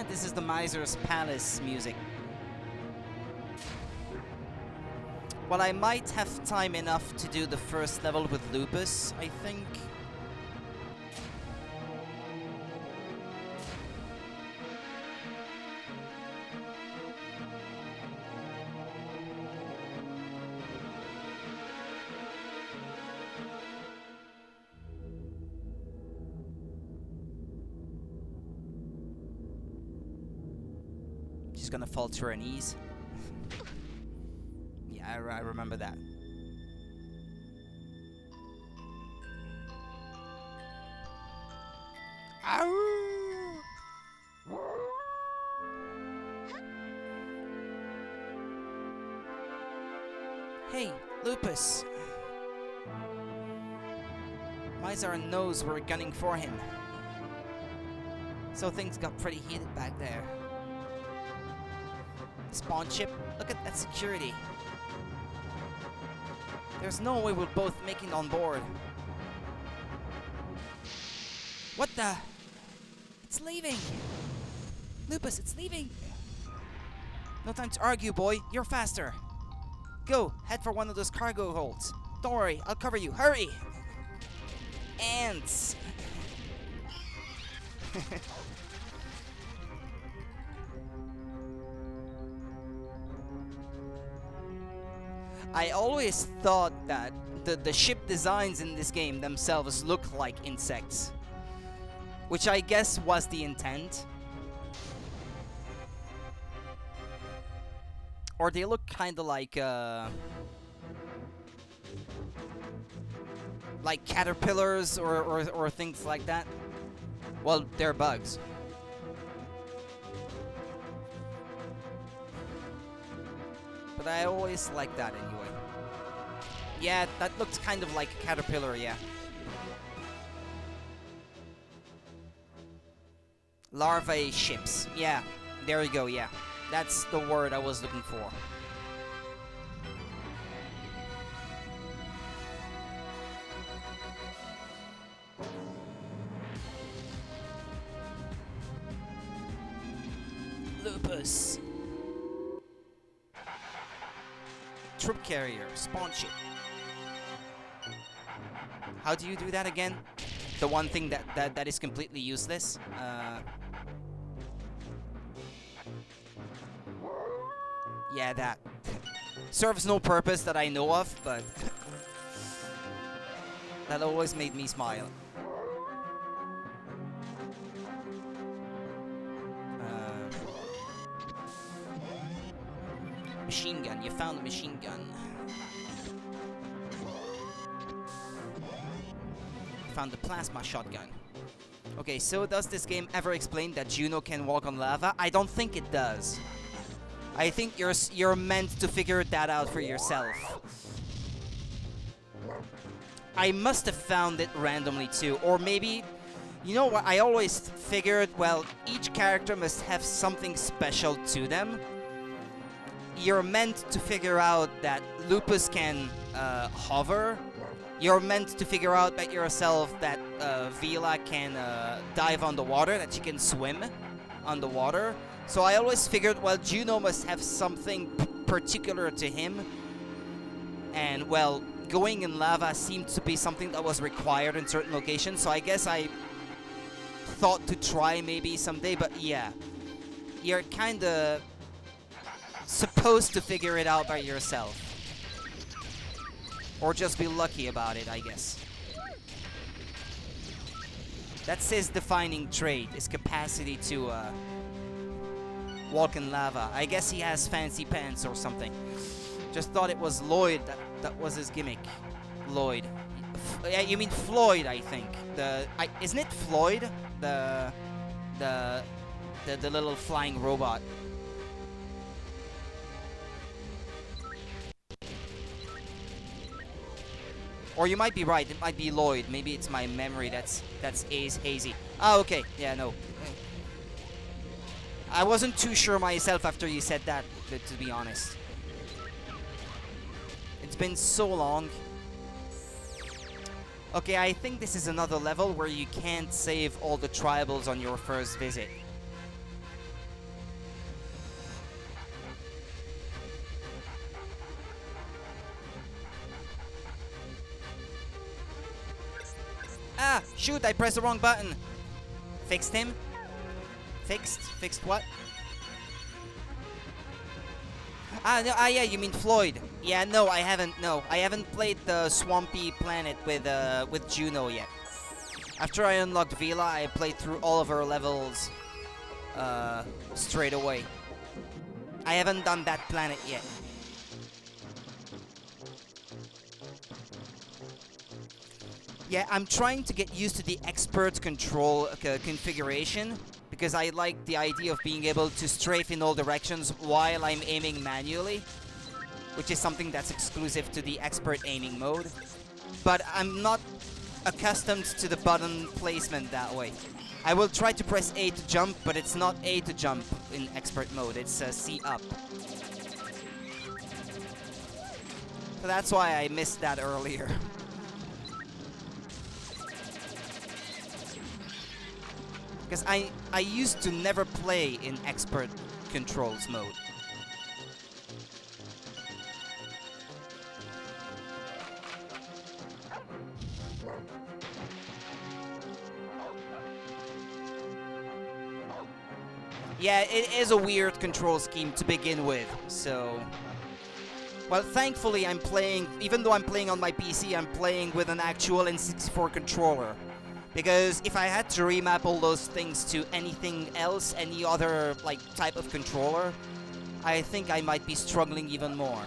Speaker 1: This is the Miser's Palace music. Well, I might have time enough to do the first level with Lupus, I think. She's gonna fall to her knees. Yeah, I remember that. Ow! Hey, Lupus. Miser knows we're gunning for him. So things got pretty heated back there. Spawn chip, look at that security. There's no way we'll both make it on board. What the? It's leaving! Lupus, it's leaving! No time to argue, boy. You're faster. Go, head for one of those cargo holds. Don't worry, I'll cover you. Hurry! Ants! I always thought that the ship designs in this game themselves look like insects. Which I guess was the intent. Or they look kinda like like caterpillars or things like that. Well, they're bugs. But I always like that anyway. Yeah, that looks kind of like a caterpillar, yeah. Larvae ships. Yeah, there you go, yeah. That's the word I was looking for. Lupus. Troop carrier, spawn ship. How do you do that again? The one thing that is completely useless? Yeah, that. Serves no purpose that I know of, but that always made me smile. Machine gun. You found a machine gun. Found the plasma shotgun. Okay, so does this game ever explain that Juno can walk on lava? I don't think it does. I think you're meant to figure that out for yourself. I must have found it randomly too, or maybe, you know what? I always figured, well, each character must have something special to them. You're meant to figure out that Lupus can hover. You're meant to figure out by yourself that Vila can dive on the water, that she can swim on the water. So I always figured, well, Juno must have something particular to him. And, well, going in lava seemed to be something that was required in certain locations. So I guess I thought to try maybe someday. But yeah, you're kind of supposed to figure it out by yourself. Or just be lucky about it, I guess. That's his defining trait, his capacity to walk in lava. I guess he has fancy pants or something. Just thought it was Lloyd that was his gimmick. Lloyd. Yeah, you mean Floyd, I think. Isn't it Floyd? The little flying robot. Or you might be right, it might be Lloyd. Maybe it's my memory that's hazy. Oh, okay. Yeah, no. I wasn't too sure myself after you said that, to be honest. It's been so long. Okay, I think this is another level where you can't save all the tribals on your first visit. Ah, shoot, I pressed the wrong button. Fixed him? Fixed? Fixed what? Ah, no, yeah, you mean Floyd. Yeah, no, I haven't played the Swampy Planet with Juno yet. After I unlocked Vila, I played through all of her levels straight away. I haven't done that planet yet. Yeah, I'm trying to get used to the expert control configuration, because I like the idea of being able to strafe in all directions while I'm aiming manually, which is something that's exclusive to the expert aiming mode. But I'm not accustomed to the button placement that way. I will try to press A to jump, but it's not A to jump in expert mode, it's C up. So that's why I missed that earlier. Because I used to never play in expert controls mode. Yeah, it is a weird control scheme to begin with, so... Well, thankfully I'm playing, even though I'm playing on my PC, I'm playing with an actual N64 controller. Because if I had to remap all those things to anything else, any other like type of controller, I think I might be struggling even more.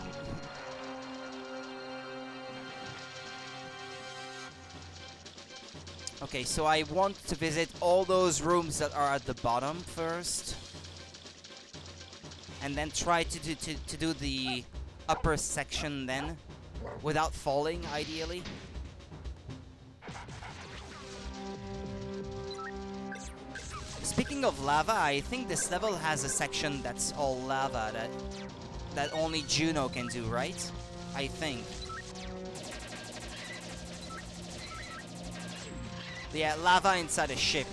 Speaker 1: Okay, so I want to visit all those rooms that are at the bottom first. And then try to do the upper section then. Without falling, ideally. Speaking of lava, I think this level has a section that's all lava that only Juno can do, right? I think. Yeah, lava inside a ship.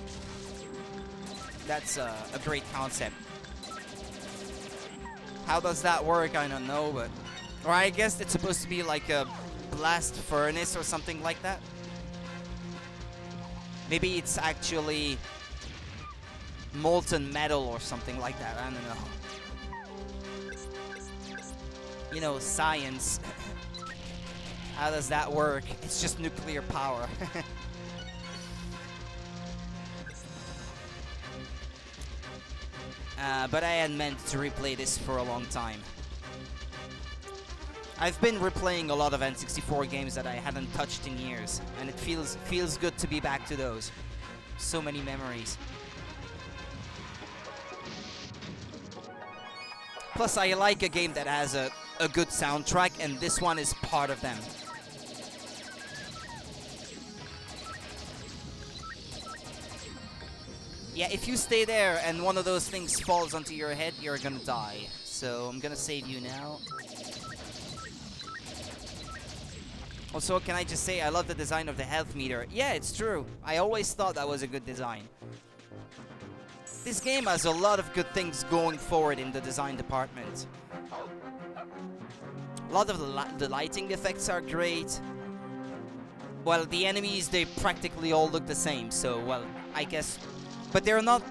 Speaker 1: That's a great concept. How does that work? I don't know, but... Or I guess it's supposed to be like a blast furnace or something like that. Maybe it's actually molten metal or something like that. I don't know. You know, science. How does that work? It's just nuclear power. But I had meant to replay this for a long time. I've been replaying a lot of N64 games that I hadn't touched in years, and it feels good to be back to those. So many memories. Plus, I like a game that has a good soundtrack, and this one is part of them. Yeah, if you stay there and one of those things falls onto your head, you're gonna die. So I'm gonna save you now. Also, can I just say, I love the design of the health meter. Yeah, it's true. I always thought that was a good design. This game has a lot of good things going forward in the design department. A lot of the lighting effects are great. Well, the enemies, they practically all look the same, so, well, I guess... But they're not...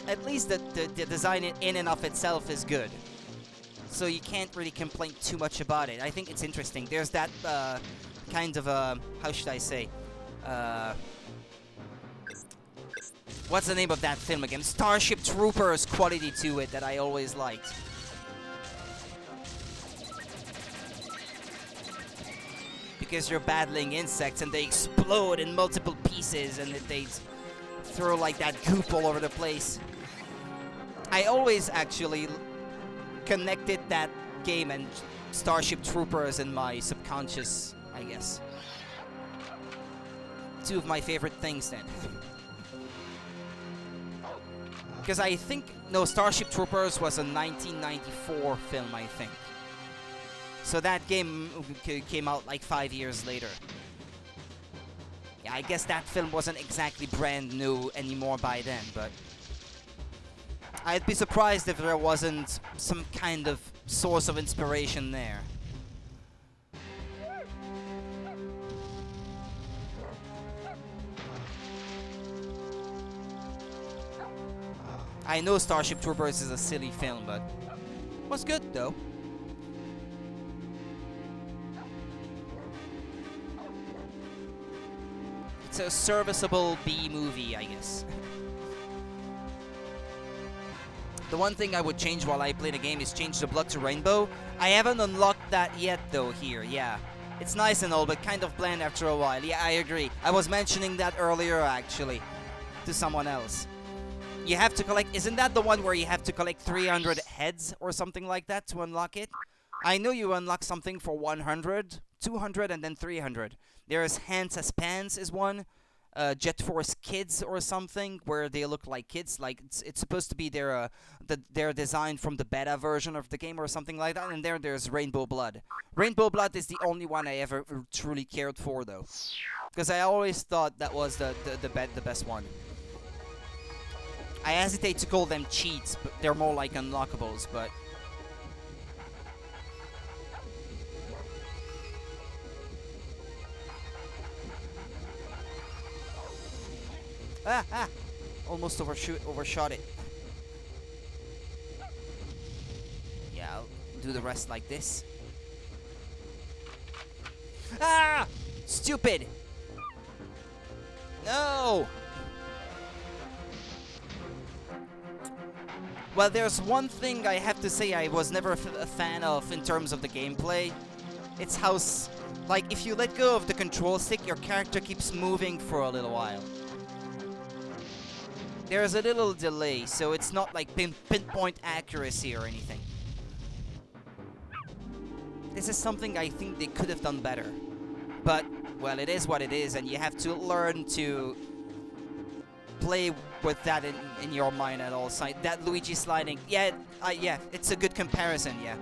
Speaker 1: At least the design in and of itself is good. So you can't really complain too much about it. I think it's interesting. There's that kind of a... How should I say? What's the name of that film again? Starship Troopers quality to it that I always liked. Because you're battling insects and they explode in multiple pieces and they throw like that goop all over the place. I always actually connected that game and Starship Troopers in my subconscious, I guess. Two of my favorite things then. Because I think... No, Starship Troopers was a 1994 film, I think. So that game came out like 5 years later. Yeah, I guess that film wasn't exactly brand new anymore by then, but... I'd be surprised if there wasn't some kind of source of inspiration there. I know Starship Troopers is a silly film, but it was good though. It's a serviceable B movie, I guess. The one thing I would change while I play the game is change the blood to rainbow. I haven't unlocked that yet though here, yeah. It's nice and all, but kind of bland after a while. Yeah, I agree. I was mentioning that earlier actually to someone else. You have to collect... Isn't that the one where you have to collect 300 heads or something like that to unlock it? I know you unlock something for 100, 200, and then 300. There's Hands as Pants is one. Jet Force Kids or something, where they look like kids. Like, it's supposed to be their design from the beta version of the game or something like that. And there's Rainbow Blood. Rainbow Blood is the only one I ever truly cared for, though. Because I always thought that was the best one. I hesitate to call them cheats, but they're more like unlockables, but... Ah! Almost overshot it. Yeah, I'll do the rest like this. Ah! Stupid! No! Well, there's one thing I have to say I was never a fan of in terms of the gameplay. It's how Like, if you let go of the control stick, your character keeps moving for a little while. There's a little delay, so it's not like pinpoint accuracy or anything. This is something I think they could have done better. But, well, it is what it is, and you have to learn to play with that in your mind at all times. That Luigi sliding, yeah, yeah, it's a good comparison, yeah.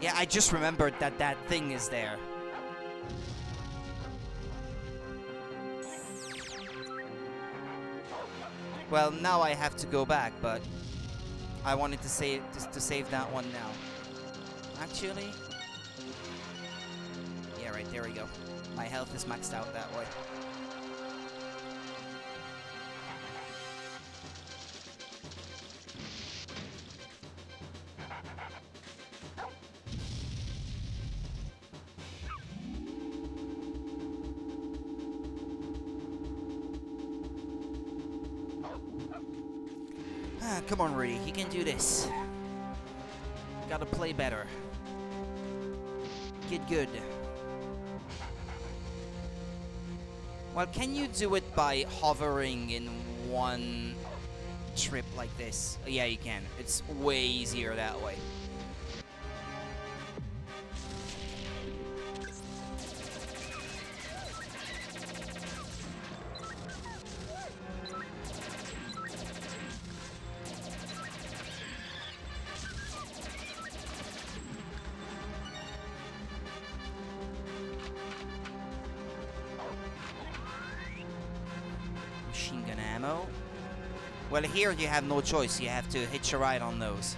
Speaker 1: Yeah, I just remembered that that thing is there. Well, now I have to go back, but I wanted to save that one now. Actually, yeah, right, there we go. My health is maxed out that way. Come on, Rudy, you can do this. Gotta play better. Get good. Well, can you do it by hovering in one trip like this? Yeah, you can. It's way easier that way. Machine gun ammo. Well, here you have no choice. You have to hitch a ride on those.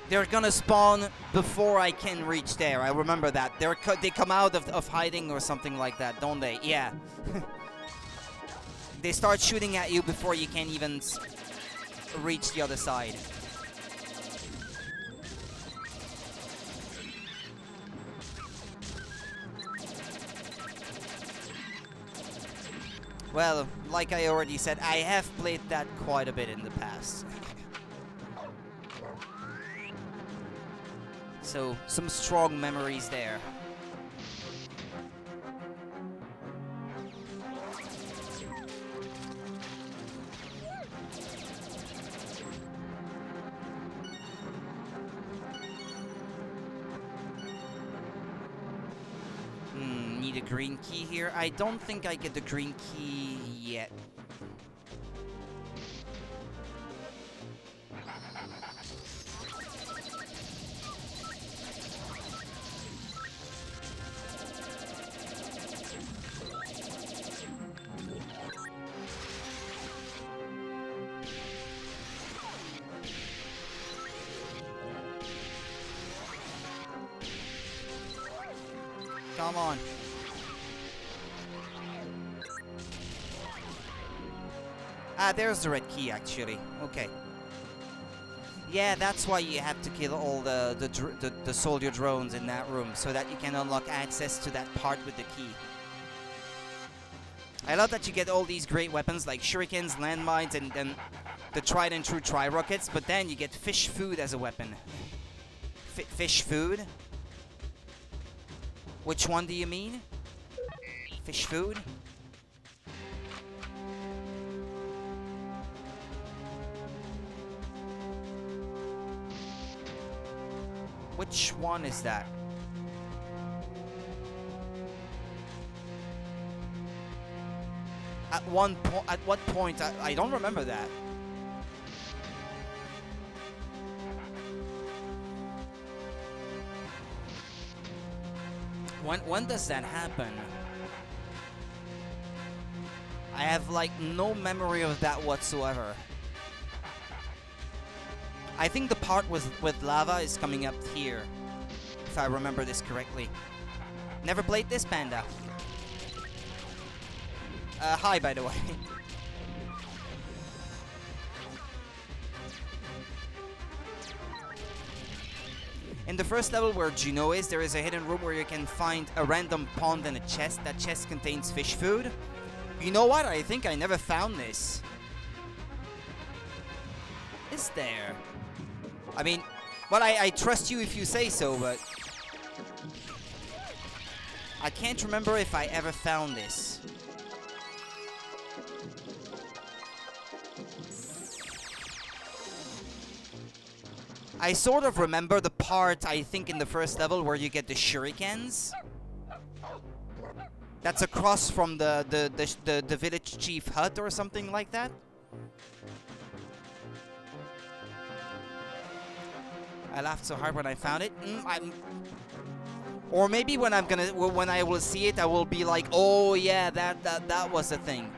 Speaker 1: They're gonna spawn before I can reach there. I remember that. They come out of hiding or something like that, don't they? Yeah. They start shooting at you before you can even reach the other side. Well, like I already said, I have played that quite a bit in the past. So, some strong memories there. Need a green key here. I don't think I get the green key yet. Come on. Ah, there's the red key, actually. Okay. Yeah, that's why you have to kill all the soldier drones in that room, so that you can unlock access to that part with the key. I love that you get all these great weapons like shurikens, landmines, and then the tried and true tri-rockets, but then you get fish food as a weapon. Fish food? Which one do you mean? Fish food? Which one is that? At what point? I don't remember that. When does that happen? I have like no memory of that whatsoever. I think the part with lava is coming up here, if I remember this correctly. Never played this, Panda. Hi, by the way. In the first level where Juno is, there is a hidden room where you can find a random pond and a chest. That chest contains fish food. You know what? I think I never found this. Is there? I mean, well, I trust you if you say so, but I can't remember if I ever found this. I sort of remember the part, I think, in the first level where you get the shurikens. That's across from the village chief hut or something like that. I laughed so hard when I found it. Or maybe when when I will see it, I will be like, oh yeah, that was the thing.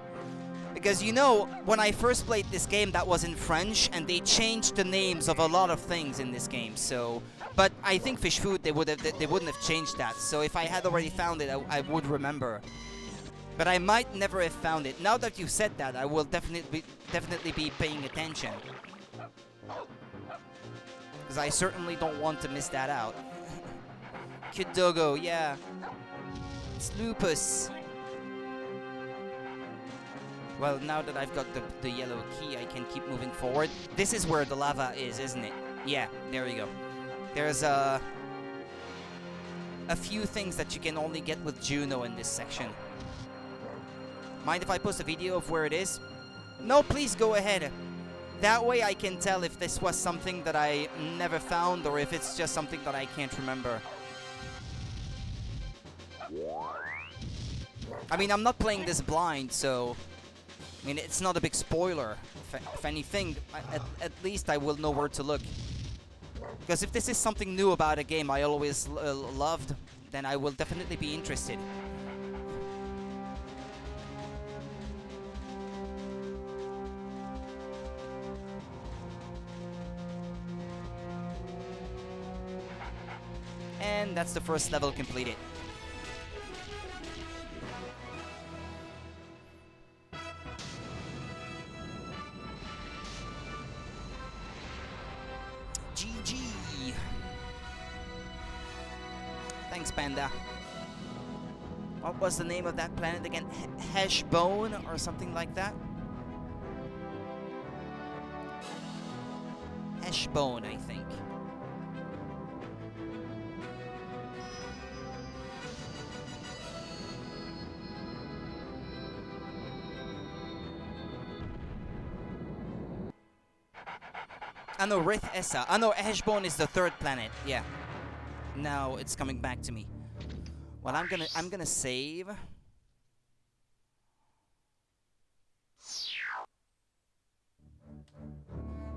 Speaker 1: Because you know, when I first played this game, that was in French, and they changed the names of a lot of things in this game. So, but I think fish food they wouldn't have changed that. So if I had already found it, I would remember. But I might never have found it. Now that you said that, I will definitely be paying attention. Because I certainly don't want to miss that out. Kid Doggo, yeah. It's Lupus. Well, now that I've got the yellow key, I can keep moving forward. This is where the lava is, isn't it? Yeah, there we go. There's a few things that you can only get with Juno in this section. Mind if I post a video of where it is? No, please go ahead. That way I can tell if this was something that I never found or if it's just something that I can't remember. I mean, I'm not playing this blind, so I mean, it's not a big spoiler. If anything, at least I will know where to look. Because if this is something new about a game I always loved, then I will definitely be interested. And that's the first level completed. GG. Thanks, Panda. What was the name of that planet again? Heshbone or something like that? Heshbone, I think. I know Rith Essa. I know Heshbone is the third planet. Yeah. Now it's coming back to me. Well, I'm gonna save.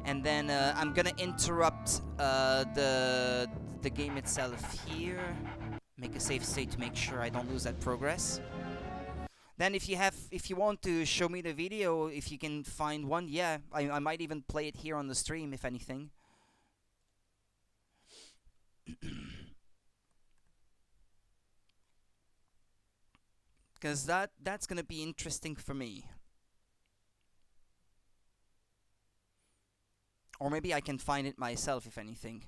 Speaker 1: And then I'm gonna interrupt the game itself here. Make a save state to make sure I don't lose that progress. Then if you want to show me the video, if you can find one, yeah, I might even play it here on the stream, if anything. Because that's gonna be interesting for me. Or maybe I can find it myself, if anything.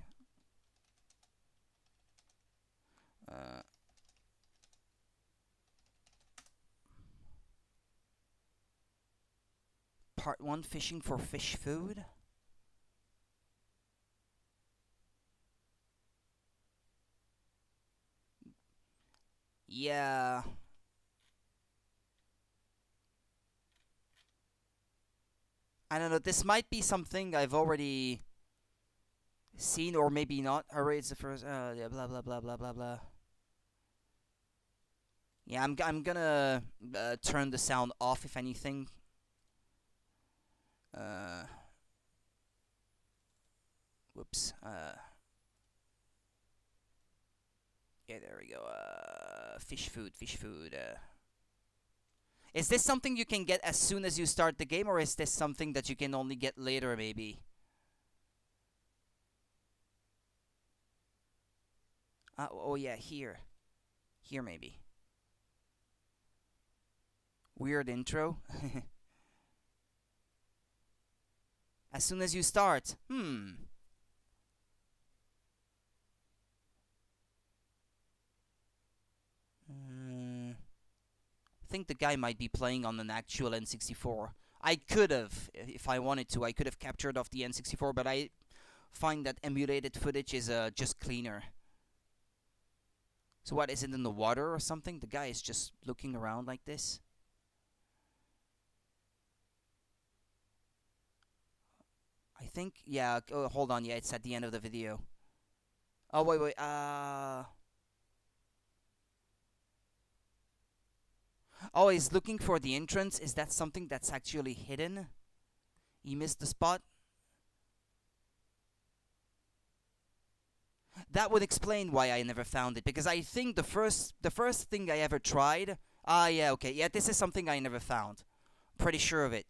Speaker 1: Part 1, fishing for fish food. Yeah. I don't know, this might be something I've already seen, or maybe not. Hooray, it's the first, yeah, blah, blah, blah, blah, blah, blah. Yeah, I'm gonna turn the sound off, if anything. Whoops. Yeah, there we go. Fish food. Is this something you can get as soon as you start the game, or is this something that you can only get later, maybe? Oh yeah, here. Here, maybe. Weird intro. As soon as you start. think the guy might be playing on an actual N64. I could have, if I wanted to, I could have captured off the N64, but I find that emulated footage is just cleaner. So what, is it in the water or something? The guy is just looking around like this. I think, yeah, oh, hold on, yeah, it's at the end of the video. Oh, wait, oh, he's looking for the entrance. Is that something that's actually hidden? He missed the spot? That would explain why I never found it, because I think the first thing I ever tried... Ah, yeah, okay, yeah, this is something I never found. Pretty sure of it.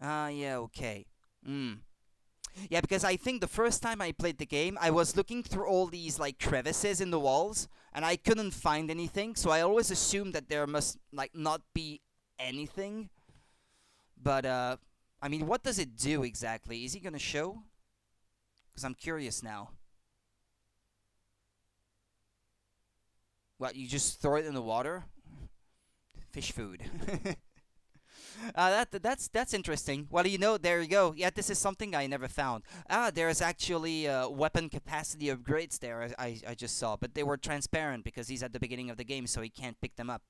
Speaker 1: Ah, yeah, okay. Yeah, because I think the first time I played the game, I was looking through all these, like, crevices in the walls, and I couldn't find anything, so I always assumed that there must, like, not be anything. But, I mean, what does it do exactly? Is he gonna show? Because I'm curious now. What, you just throw it in the water? Fish food. That's interesting. Well, you know, there you go. Yeah, this is something I never found. Ah, there's actually weapon capacity upgrades there. I just saw, but they were transparent because he's at the beginning of the game, so he can't pick them up.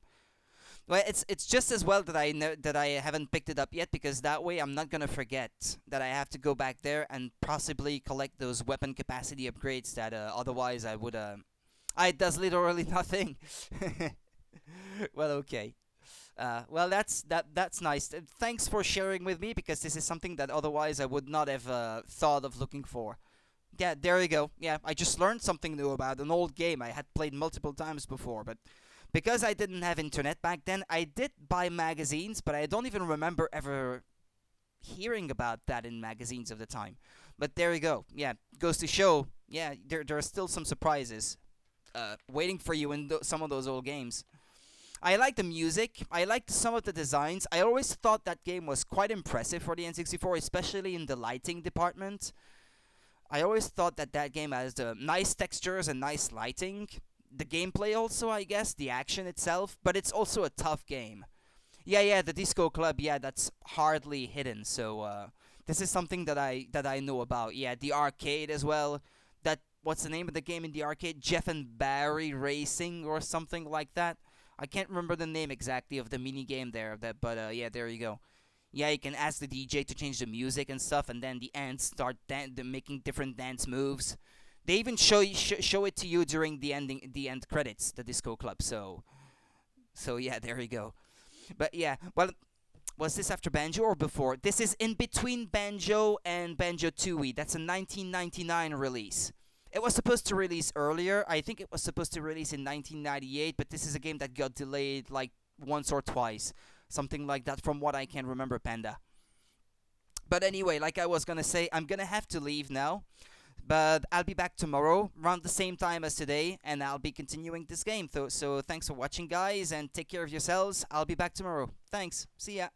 Speaker 1: Well, it's just as well that I haven't picked it up yet, because that way I'm not gonna forget that I have to go back there and possibly collect those weapon capacity upgrades that otherwise I would it does literally nothing. Well, okay. Well, that's nice. Thanks for sharing with me, because this is something that otherwise I would not have thought of looking for. Yeah, there you go. Yeah, I just learned something new about an old game I had played multiple times before, but because I didn't have internet back then, I did buy magazines, but I don't even remember ever hearing about that in magazines of the time. But there you go. Yeah, goes to show, yeah, there are still some surprises waiting for you in some of those old games. I like the music. I liked some of the designs. I always thought that game was quite impressive for the N64, especially in the lighting department. I always thought that that game has nice textures and nice lighting. The gameplay also, I guess, the action itself, but it's also a tough game. Yeah, the Disco Club, yeah, that's hardly hidden, so this is something that I know about. Yeah, the arcade as well. That, what's the name of the game in the arcade? Jeff and Barry Racing or something like that. I can't remember the name exactly of the mini game there, but yeah, there you go. Yeah, you can ask the DJ to change the music and stuff, and then the ants start making different dance moves. They even show it to you during the end credits, the Disco Club. So yeah, there you go. But yeah, well, was this after Banjo or before? This is in between Banjo and Banjo-Tooie. That's a 1999 release. It was supposed to release earlier. I think it was supposed to release in 1998, but this is a game that got delayed like once or twice. Something like that from what I can remember, Panda. But anyway, like I was gonna say, I'm gonna have to leave now. But I'll be back tomorrow, around the same time as today, and I'll be continuing this game. So thanks for watching, guys, and take care of yourselves. I'll be back tomorrow. Thanks. See ya.